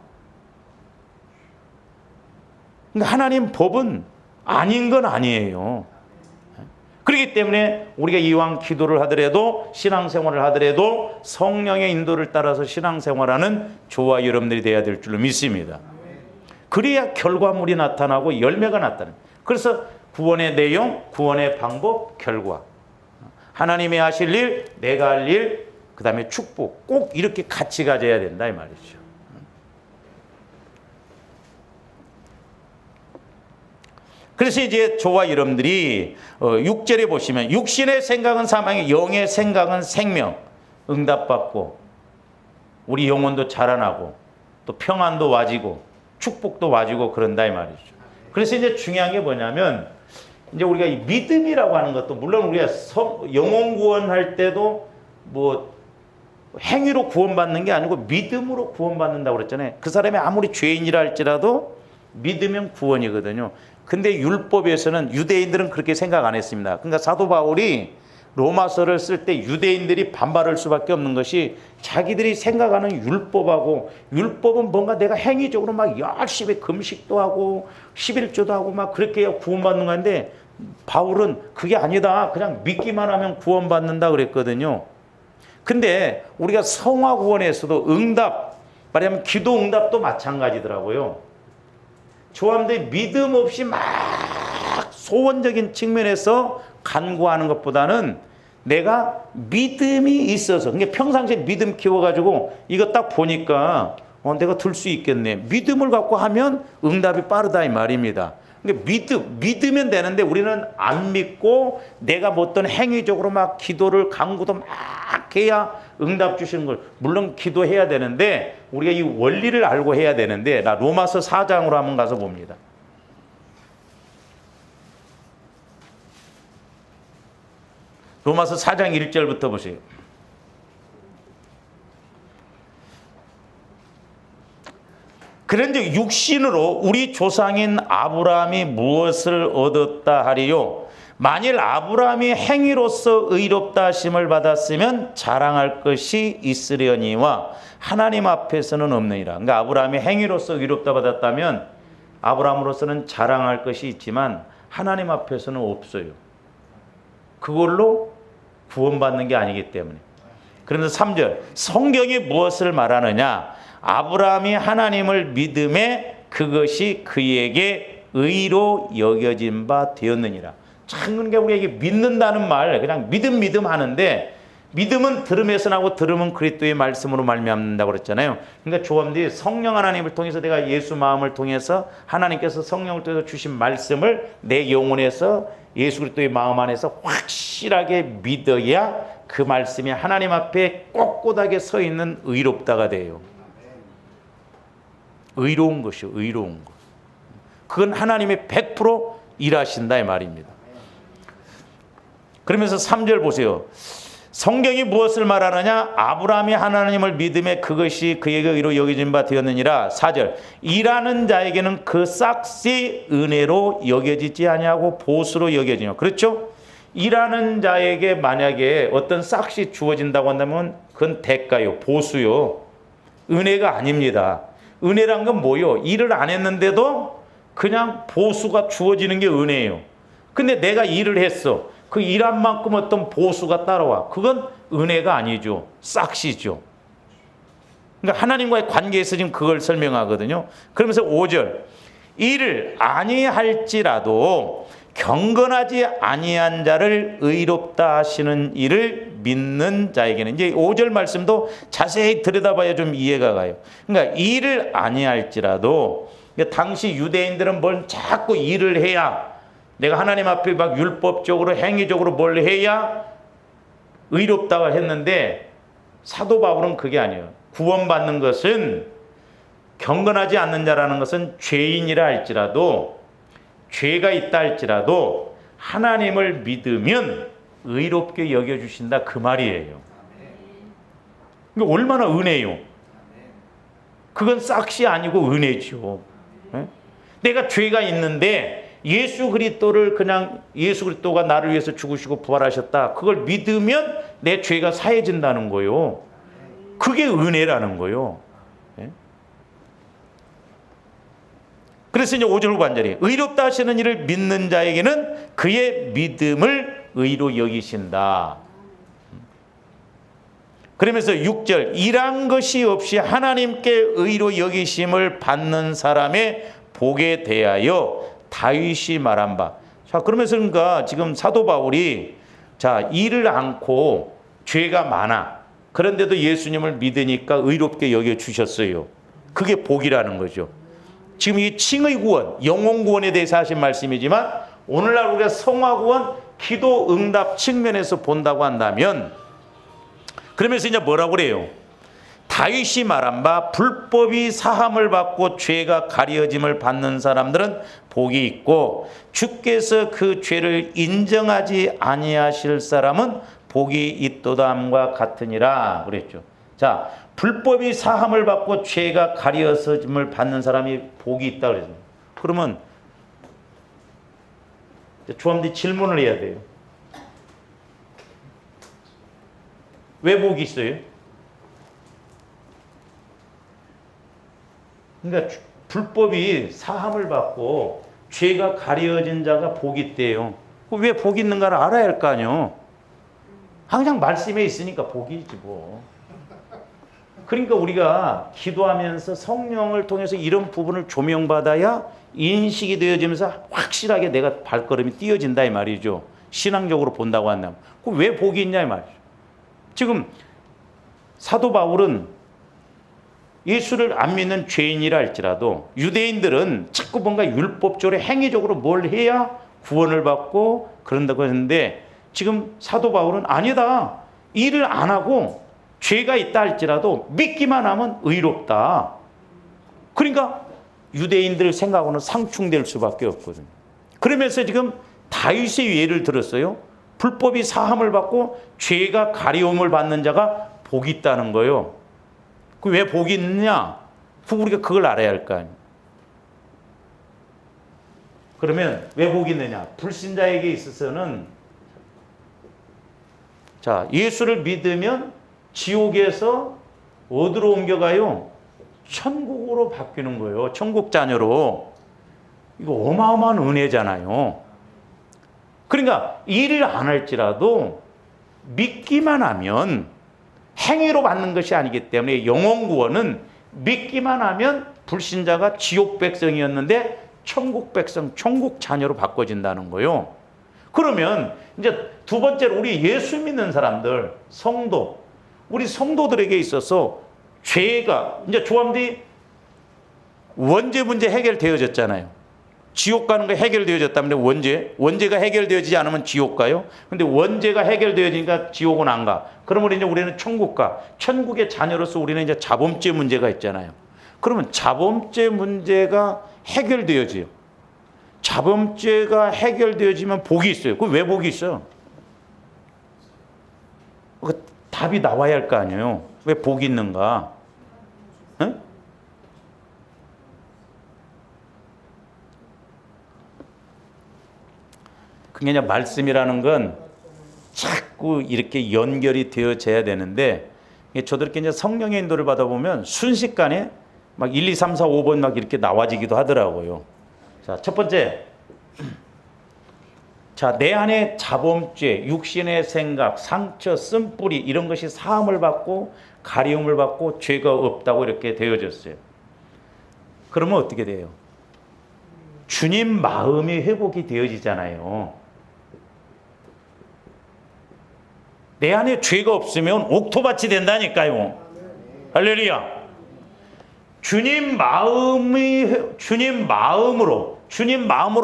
그러니까 하나님 법은 아닌 건 아니에요. 그렇기 때문에 우리가 이왕 기도를 하더라도 신앙생활을 하더라도 성령의 인도를 따라서 신앙생활하는 저와 여러분들이 돼야 될 줄로 믿습니다. 그래야 결과물이 나타나고 열매가 나타나요. 그래서 구원의 내용, 구원의 방법, 결과. 하나님이 하실 일, 내가 할 일, 그 다음에 축복. 꼭 이렇게 같이 가져야 된다 이 말이죠. 그래서 이제 저와 여러분들이 6절에 보시면 육신의 생각은 사망이 영의 생각은 생명. 응답받고 우리 영혼도 자라나고 또 평안도 와지고 축복도 와지고 그런다 이 말이죠. 그래서 이제 중요한 게 뭐냐면 이제 우리가 이 믿음이라고 하는 것도 물론 우리가 영혼 구원할 때도 뭐 행위로 구원받는 게 아니고 믿음으로 구원받는다고 그랬잖아요. 그 사람이 아무리 죄인이라 할지라도 믿으면 구원이거든요. 근데 율법에서는 유대인들은 그렇게 생각 안 했습니다. 그러니까 사도 바울이 로마서를 쓸 때 유대인들이 반발할 수밖에 없는 것이 자기들이 생각하는 율법하고 율법은 뭔가 내가 행위적으로 막 열심히 금식도 하고 11조도 하고 막 그렇게 해야 구원받는 건데 바울은 그게 아니다. 그냥 믿기만 하면 구원받는다 그랬거든요. 근데 우리가 성화 구원에서도 응답, 말하자면 기도 응답도 마찬가지더라고요. 저함들 믿음 없이 막 소원적인 측면에서 간구하는 것보다는 내가 믿음이 있어서, 그러니까 평상시에 믿음 키워가지고 이거 딱 보니까 내가 들 수 있겠네. 믿음을 갖고 하면 응답이 빠르다 이 말입니다. 그러니까 믿으면 되는데 우리는 안 믿고 내가 뭐 어떤 행위적으로 막 기도를 간구도 막 해야 응답 주시는 걸, 물론 기도해야 되는데 우리가 이 원리를 알고 해야 되는데, 나 로마서 4장으로 한번 가서 봅니다. 로마서 4장 1절부터 보세요. 그런데 육신으로 우리 조상인 아브라함이 무엇을 얻었다 하리요? 만일 아브라함이 행위로서 의롭다 하심을 받았으면 자랑할 것이 있으려니와 하나님 앞에서는 없느니라. 그러니까 아브라함이 행위로서 의롭다 받았다면 아브라함으로서는 자랑할 것이 있지만 하나님 앞에서는 없어요. 그걸로 구원받는 게 아니기 때문에. 그런데 3절 성경이 무엇을 말하느냐? 아브라함이 하나님을 믿음에 그것이 그에게 의로 여겨진 바 되었느니라. 참, 그러니까 우리에게 믿는다는 말, 그냥 믿음 하는데, 믿음은 들음에서 나고 들음은 그리스도의 말씀으로 말미암는다고 그랬잖아요. 그러니까 조함들이 성령 하나님을 통해서, 내가 예수 마음을 통해서 하나님께서 성령을 통해서 주신 말씀을 내 영혼에서 예수 그리스도의 마음 안에서 확실하게 믿어야 그 말씀이 하나님 앞에 꼿꼿하게 서 있는 의롭다가 돼요. 의로운 것이요, 의로운 것. 그건 하나님이 100% 일하신다 이 말입니다. 그러면서 3절 보세요. 성경이 무엇을 말하느냐? 아브라함이 하나님을 믿음에 그것이 그에게 의로 여겨진 바 되었느니라. 4절. 일하는 자에게는 그 싹시 은혜로 여겨지지 아니하고 보수로 여겨지며. 그렇죠? 일하는 자에게 만약에 어떤 싹시 주어진다고 한다면 그건 대가요, 보수요. 은혜가 아닙니다. 은혜란 건 뭐요? 일을 안 했는데도 그냥 보수가 주어지는 게 은혜예요. 근데 내가 일을 했어. 그 일한 만큼 어떤 보수가 따라와. 그건 은혜가 아니죠. 싹시죠. 그러니까 하나님과의 관계에서 지금 그걸 설명하거든요. 그러면서 5절. 일을 아니할지라도 경건하지 아니한 자를 의롭다 하시는 이를 믿는 자에게는, 이제 5절 말씀도 자세히 들여다봐야 좀 이해가 가요. 그러니까 일을 아니할지라도, 당시 유대인들은 뭘 자꾸 일을 해야, 내가 하나님 앞에 막 율법적으로 행위적으로 뭘 해야 의롭다고 했는데, 사도 바울은 그게 아니에요. 구원받는 것은, 경건하지 않는 자라는 것은 죄인이라 할지라도, 죄가 있다 할지라도 하나님을 믿으면 의롭게 여겨주신다, 그 말이에요. 그러니까 얼마나 은혜요. 그건 싹시 아니고 은혜죠. 내가 죄가 있는데 예수 그리스도를, 그냥 예수 그리스도가 나를 위해서 죽으시고 부활하셨다, 그걸 믿으면 내 죄가 사해진다는 거요. 그게 은혜라는 거요. 그래서 이제 5절 후반절이 의롭다 하시는 이를 믿는 자에게는 그의 믿음을 의로 여기신다. 그러면서 6절, 일한 것이 없이 하나님께 의로 여기심을 받는 사람의 복에 대하여 다윗이 말한 바. 자, 그러면서 그러니까 지금 사도 바울이, 자, 일을 않고 죄가 많아. 그런데도 예수님을 믿으니까 의롭게 여겨 주셨어요. 그게 복이라는 거죠. 지금 이 칭의 구원, 영혼 구원에 대해서 하신 말씀이지만, 오늘날 우리가 성화 구원, 기도 응답 측면에서 본다고 한다면, 그러면서 이제 뭐라고 그래요? 다윗이 말한 바 불법이 사함을 받고 죄가 가려짐을 받는 사람들은 복이 있고, 주께서 그 죄를 인정하지 아니하실 사람은 복이 있도다함과 같으니라 그랬죠. 자, 불법이 사함을 받고 죄가 가려짐을 받는 사람이 복이 있다 그랬어요. 그러면 조함들이 질문을 해야 돼요. 왜 복이 있어요? 그러니까 불법이 사함을 받고 죄가 가려진 자가 복이 있대요. 왜 복이 있는가를 알아야 할 거 아니에요. 항상 말씀에 있으니까 복이지 뭐. 그러니까 우리가 기도하면서 성령을 통해서 이런 부분을 조명받아야 인식이 되어지면서 확실하게 내가 발걸음이 띄어진다 이 말이죠. 신앙적으로 본다고 한다면. 그럼 왜 복이 있냐 이 말이죠. 지금 사도 바울은 예수를 안 믿는 죄인이라 할지라도, 유대인들은 자꾸 뭔가 율법적으로 행위적으로 뭘 해야 구원을 받고 그런다고 했는데, 지금 사도 바울은 아니다. 일을 안 하고 죄가 있다 할지라도 믿기만 하면 의롭다. 그러니까 유대인들 생각하고는 상충될 수밖에 없거든요. 그러면서 지금 다윗의 예를 들었어요. 불법이 사함을 받고 죄가 가려움을 받는 자가 복이 있다는 거예요. 그 왜 복이 있느냐? 우리가 그걸 알아야 할 거 아니에요. 그러면 왜 복이 있느냐? 불신자에게 있어서는, 자, 예수를 믿으면 지옥에서 어디로 옮겨가요? 천국으로 바뀌는 거예요. 천국 자녀로. 이거 어마어마한 은혜잖아요. 그러니까 일을 안 할지라도 믿기만 하면, 행위로 받는 것이 아니기 때문에 영혼 구원은 믿기만 하면 불신자가 지옥 백성이었는데 천국 백성, 천국 자녀로 바꿔진다는 거예요. 그러면 이제 두 번째로 우리 예수 믿는 사람들, 성도, 우리 성도들에게 있어서 죄가, 이제 조함들이 원죄 문제 해결되어졌잖아요. 지옥 가는 거 해결되어졌다면 원죄가 해결되어지지 않으면 지옥 가요. 근데 원죄가 해결되어지니까 지옥은 안 가. 그러면 이제 우리는 천국 가. 천국의 자녀로서 우리는 이제 자범죄 문제가 있잖아요. 그러면 자범죄 문제가 해결되어져요. 자범죄가 해결되어지면 복이 있어요. 그 왜 복이 있어요? 그 답이 나와야 할 거 아니에요. 왜 복이 있는가? 응? 그게 말씀이라는 건 자꾸 이렇게 연결이 되어져야 되는데, 저도 이렇게 이제 성령의 인도를 받아보면 순식간에 막 1, 2, 3, 4, 5번 막 이렇게 나와지기도 하더라고요. 자, 첫 번째. 자, 내 안에 자범죄, 육신의 생각, 상처, 쓴뿌리 이런 것이 사함을 받고 가리움을 받고 죄가 없다고 이렇게 되어졌어요. 그러면 어떻게 돼요? 주님 마음이 회복이 되어지잖아요. 내 안에 죄가 없으면 옥토밭이 된다니까요. 할렐루야. 주님 마음으로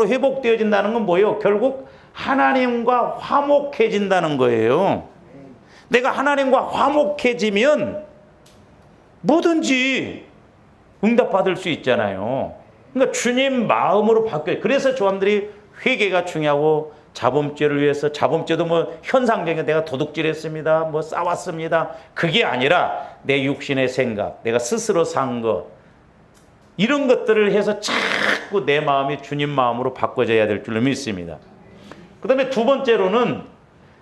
회복되어진다는 건 뭐예요? 결국 하나님과 화목해진다는 거예요. 내가 하나님과 화목해지면 뭐든지 응답받을 수 있잖아요. 그러니까 주님 마음으로 바뀌어요. 그래서 조함들이 회개가 중요하고, 자범죄를 위해서, 자범죄도 뭐 현상적인 내가 도둑질했습니다, 뭐 싸웠습니다, 그게 아니라 내 육신의 생각, 내가 스스로 산 것, 이런 것들을 해서 자꾸 내 마음이 주님 마음으로 바꿔져야 될 줄로 믿습니다. 그 다음에 두 번째로는,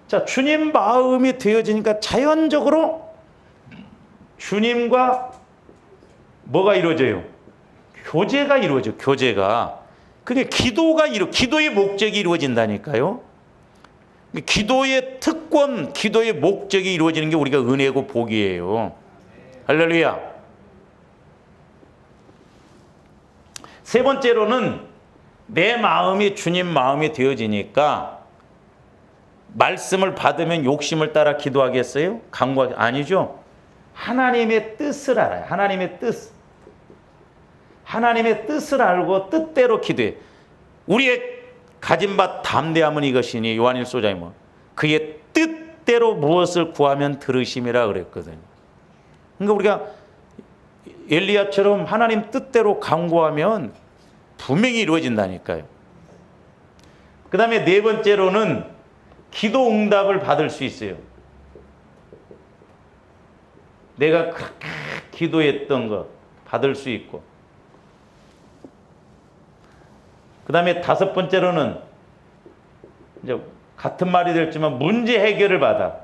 자, 주님 마음이 되어지니까 자연적으로 주님과 뭐가 이루어져요? 교제가 이루어져요. 교제가. 그게 기도의 목적이 이루어진다니까요. 기도의 특권, 기도의 목적이 이루어지는 게 우리가 은혜고 복이에요. 할렐루야. 세 번째로는 내 마음이 주님 마음이 되어지니까 말씀을 받으면 욕심을 따라 기도하겠어요? 아니죠. 하나님의 뜻을 알아요. 하나님의 뜻을 알고 뜻대로 기도해. 우리의 가진 바 담대함은 이것이니, 요한일서장이 뭐 그의 뜻대로 무엇을 구하면 들으심이라 그랬거든요. 그러니까 우리가 엘리야처럼 하나님 뜻대로 간구하면 분명히 이루어진다니까요. 그 다음에 네 번째로는 기도 응답을 받을 수 있어요. 내가 그렇게 기도했던 것 받을 수 있고, 그 다음에 다섯 번째로는 이제 같은 말이 될지만 문제 해결을 받아.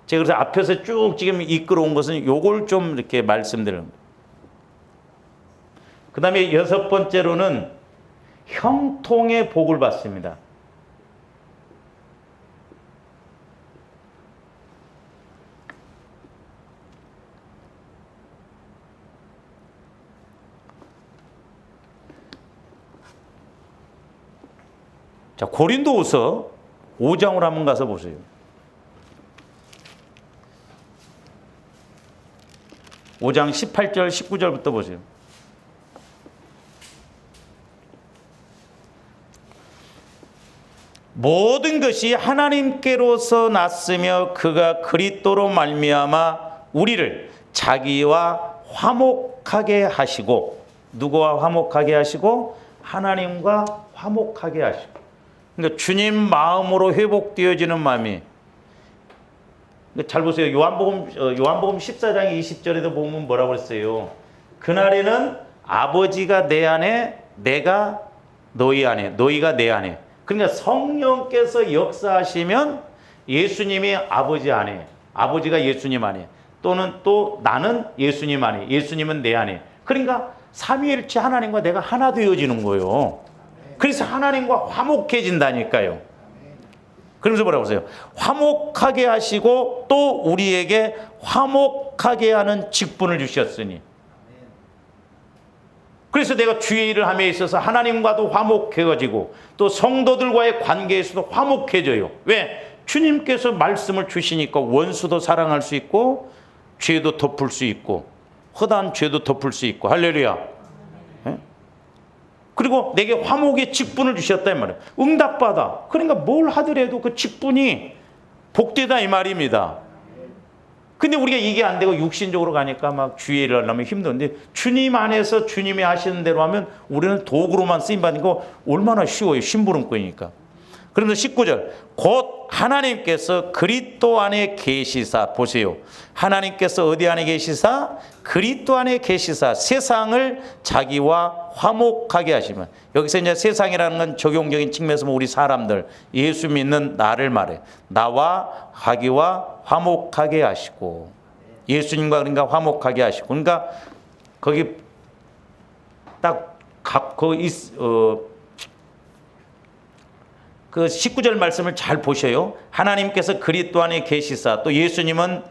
제가 그래서 앞에서 쭉 지금 이끌어온 것은 요걸 좀 이렇게 말씀드리는 거예요. 그 다음에 여섯 번째로는 형통의 복을 받습니다. 자, 고린도후서 5장으로 한번 가서 보세요. 5장 18절 19절부터 보세요. 모든 것이 하나님께로서 났으며 그가 그리스도로 말미암아 우리를 자기와 화목하게 하시고, 누구와 화목하게 하시고? 하나님과 화목하게 하시고. 그러니까 주님 마음으로 회복되어지는 마음이, 잘 보세요. 요한복음 14장 20절에도 보면 뭐라고 그랬어요? 그날에는 아버지가 내 안에, 내가 너희 안에, 너희가 내 안에. 그러니까 성령께서 역사하시면 예수님이 아버지 안에, 아버지가 예수님 안에, 또는 또 나는 예수님 안에, 예수님은 내 안에. 그러니까 삼위일체 하나님과 내가 하나 되어지는 거예요. 그래서 하나님과 화목해진다니까요. 그러면서 뭐라고 하세요? 화목하게 하시고 또 우리에게 화목하게 하는 직분을 주셨으니. 그래서 내가 주의 일을 함에 있어서 하나님과도 화목해가지고 또 성도들과의 관계에서도 화목해져요. 왜? 주님께서 말씀을 주시니까 원수도 사랑할 수 있고 죄도 덮을 수 있고 허다한 죄도 덮을 수 있고. 할렐루야. 예? 그리고 내게 화목의 직분을 주셨다 이 말이에요. 응답받아. 그러니까 뭘 하더라도 그 직분이 복되다 이 말입니다. 근데 우리가 이게 안 되고 육신적으로 가니까 막 주의 일을 하려면 힘든데, 주님 안에서 주님이 하시는 대로 하면 우리는 도구로만 쓰임받는 거 얼마나 쉬워요. 심부름꾼이니까. 그러면서 19절, 곧 하나님께서 그리스도 안에 계시사. 보세요. 하나님께서 어디 안에 계시사? 그리스도 안에 계시사 세상을 자기와 화목하게 하시면. 여기서 이제 세상이라는 건 적용적인 측면에서 우리 사람들, 예수 믿는 나를 말해. 나와 자기와 화목하게 하시고, 예수님과 그러니까 화목하게 하시고. 그러니까 거기 딱 그 19절 말씀을 잘 보셔요. 하나님께서 그리스도 안에 계시사, 또 예수님은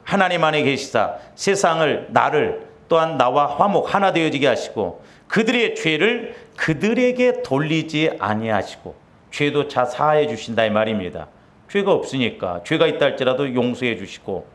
하나님 안에 계시사 세상을, 나를 또한 나와 화목 하나 되어지게 하시고, 그들의 죄를 그들에게 돌리지 아니하시고, 죄도 자 사하여 주신다 이 말입니다. 죄가 없으니까 죄가 있다 할지라도 용서해 주시고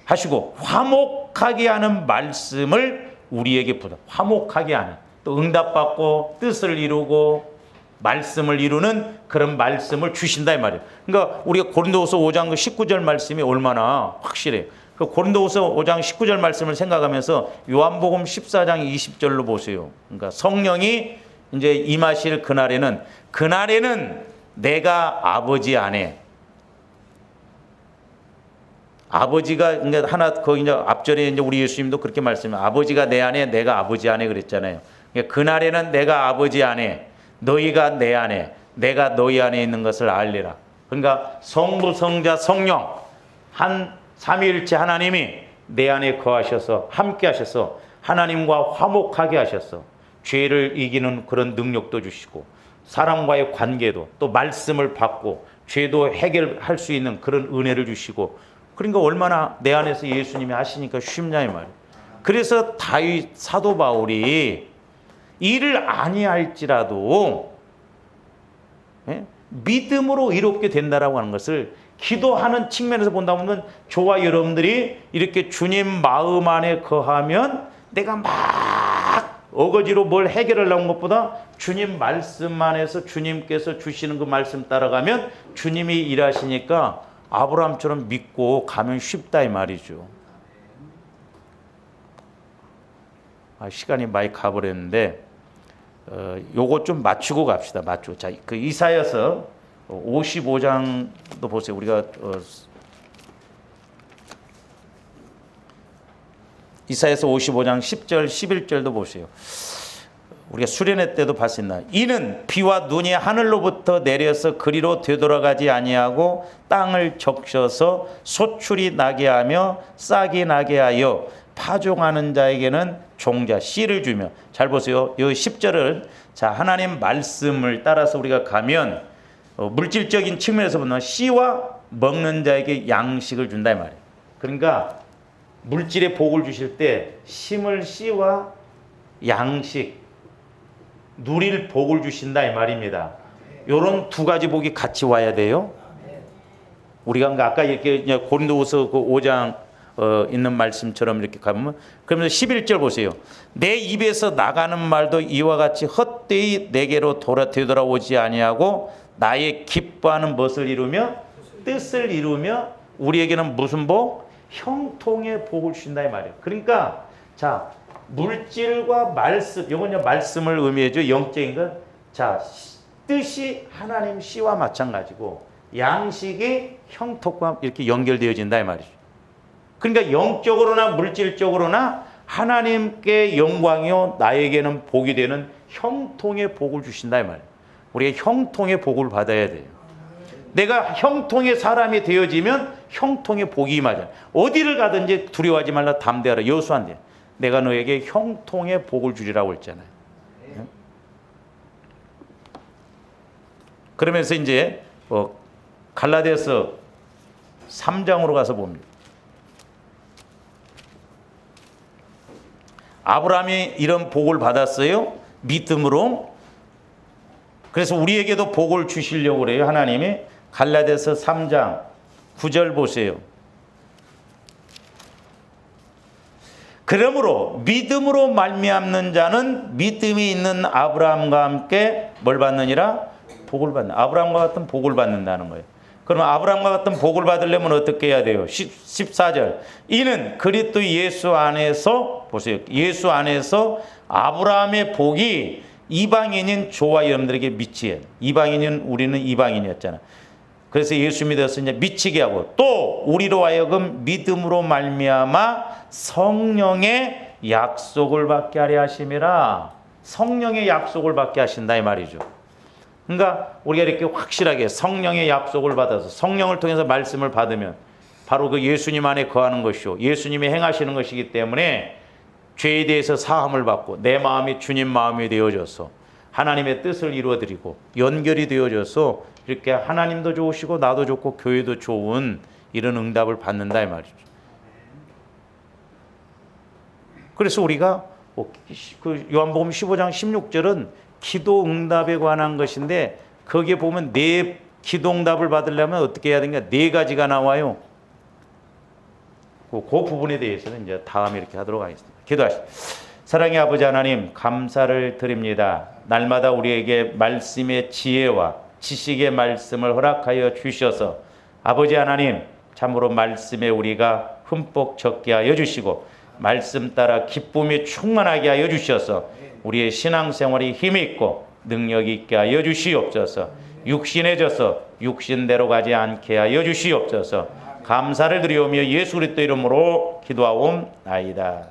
하시고, 화목하게 하는 말씀을 우리에게 부다. 화목하게 하는, 또 응답받고 뜻을 이루고 말씀을 이루는 그런 말씀을 주신다 이 말이에요. 그러니까 우리가 고린도후서 5장 그 19절 말씀이 얼마나 확실해요. 그 고린도후서 5장 19절 말씀을 생각하면서 요한복음 14장 20절로 보세요. 그러니까 성령이 이제 임하실 그날에는 내가 아버지 안에, 아버지가 그러니까 하나 거기 이제 앞절에 이제 우리 예수님도 그렇게 말씀해요. 아버지가 내 안에, 내가 아버지 안에 그랬잖아요. 그러니까 그날에는 내가 아버지 안에, 너희가 내 안에, 내가 너희 안에 있는 것을 알리라. 그러니까 성부, 성자, 성령 한 삼위일체 하나님이 내 안에 거하셔서 함께 하셔서 하나님과 화목하게 하셔서 죄를 이기는 그런 능력도 주시고, 사람과의 관계도, 또 말씀을 받고 죄도 해결할 수 있는 그런 은혜를 주시고. 그러니까 얼마나 내 안에서 예수님이 하시니까 쉽냐 이 말이에요. 그래서 다윗 사도 바울이 일을 아니할지라도 믿음으로 이롭게 된다라고 하는 것을 기도하는 측면에서 본다 보면, 저와 여러분들이 이렇게 주님 마음 안에 거하면 내가 막 어거지로 뭘 해결하려는 것보다 주님 말씀 안에서 주님께서 주시는 그 말씀 따라가면 주님이 일하시니까 아브라함처럼 믿고 가면 쉽다 이 말이죠. 시간이 많이 가버렸는데 요거 좀 맞추고 갑시다. 맞추고. 자, 그 이사야서 55장도 보세요. 우리가 이사야서 55장 10절 11절도 보세요. 우리가 수련회 때도 봤었나. 이는 비와 눈이 하늘로부터 내려서 그리로 되돌아가지 아니하고 땅을 적셔서 소출이 나게 하며 싹이 나게 하여 파종하는 자에게는 종자 씨를 주며. 잘 보세요. 이 10절을 자 하나님 말씀을 따라서 우리가 가면 물질적인 측면에서 보면 씨와 먹는 자에게 양식을 준다 이 말이에요. 그러니까 물질의 복을 주실 때 심을 씨와 양식, 누릴 복을 주신다 이 말입니다. 요런 두 가지 복이 같이 와야 돼요. 우리가 아까 이렇게 고린도후서 그 5장 있는 말씀처럼 이렇게 가면, 그러면서 11절 보세요. 내 입에서 나가는 말도 이와 같이 헛되이 내게로 되돌아오지 아니하고 나의 기뻐하는 것을 이루며 뜻을 이루며 우리에게는 무슨 복? 형통의 복을 주신다 이 말이에요. 그러니까 자 물질과 말씀, 이건 말씀을 의미해줘. 영적인 것. 자 뜻이 하나님 씨와 마찬가지고 양식이 형통과 이렇게 연결되어진다 이 말이죠. 그러니까 영적으로나 물질적으로나 하나님께 영광이요 나에게는 복이 되는 형통의 복을 주신다 이 말이에요. 우리가 형통의 복을 받아야 돼요. 내가 형통의 사람이 되어지면 형통의 복이 임하잖아요. 어디를 가든지 두려워하지 말라 담대하라. 여호수아한테 내가 너에게 형통의 복을 주리라고 했잖아요. 그러면서 이제 갈라디아서 3장으로 가서 봅니다. 아브라함이 이런 복을 받았어요. 믿음으로. 그래서 우리에게도 복을 주시려고 그래요. 하나님이. 갈라디아서 3장 9절 보세요. 그러므로 믿음으로 말미암는 자는 믿음이 있는 아브라함과 함께 뭘 받느니라? 복을 받는. 아브라함과 같은 복을 받는다는 거예요. 그러면 아브라함과 같은 복을 받으려면 어떻게 해야 돼요? 14절. 이는 그리스도 예수 안에서, 보세요. 예수 안에서 아브라함의 복이 이방인인 저와 여러분들에게 미치게. 이방인인 우리는 이방인이었잖아. 그래서 예수 믿어서 이제 미치게 하고, 또 우리로 하여금 믿음으로 말미암아 성령의 약속을 받게 하려 하심이라. 성령의 약속을 받게 하신다 이 말이죠. 그러니까 우리가 이렇게 확실하게 성령의 약속을 받아서 성령을 통해서 말씀을 받으면 바로 그 예수님 안에 거하는 것이요, 예수님이 행하시는 것이기 때문에 죄에 대해서 사함을 받고 내 마음이 주님 마음이 되어져서 하나님의 뜻을 이루어드리고 연결이 되어져서 이렇게 하나님도 좋으시고 나도 좋고 교회도 좋은 이런 응답을 받는다 이 말이죠. 그래서 우리가 그 요한복음 15장 16절은 기도 응답에 관한 것인데, 거기에 보면 네 기도 응답을 받으려면 어떻게 해야 되는가? 네 가지가 나와요. 그 부분에 대해서는 이제 다음에 이렇게 하도록 하겠습니다. 기도하시죠. 사랑의 아버지 하나님, 감사를 드립니다. 날마다 우리에게 말씀의 지혜와 지식의 말씀을 허락하여 주셔서 아버지 하나님, 참으로 말씀에 우리가 흠뻑 적게 하여 주시고 말씀 따라 기쁨이 충만하게 하여 주셔서 우리의 신앙생활이 힘이 있고 능력이 있게 하여 주시옵소서. 육신해져서 육신대로 가지 않게 하여 주시옵소서. 감사를 드리오며 예수 그리스도 이름으로 기도하옵나이다.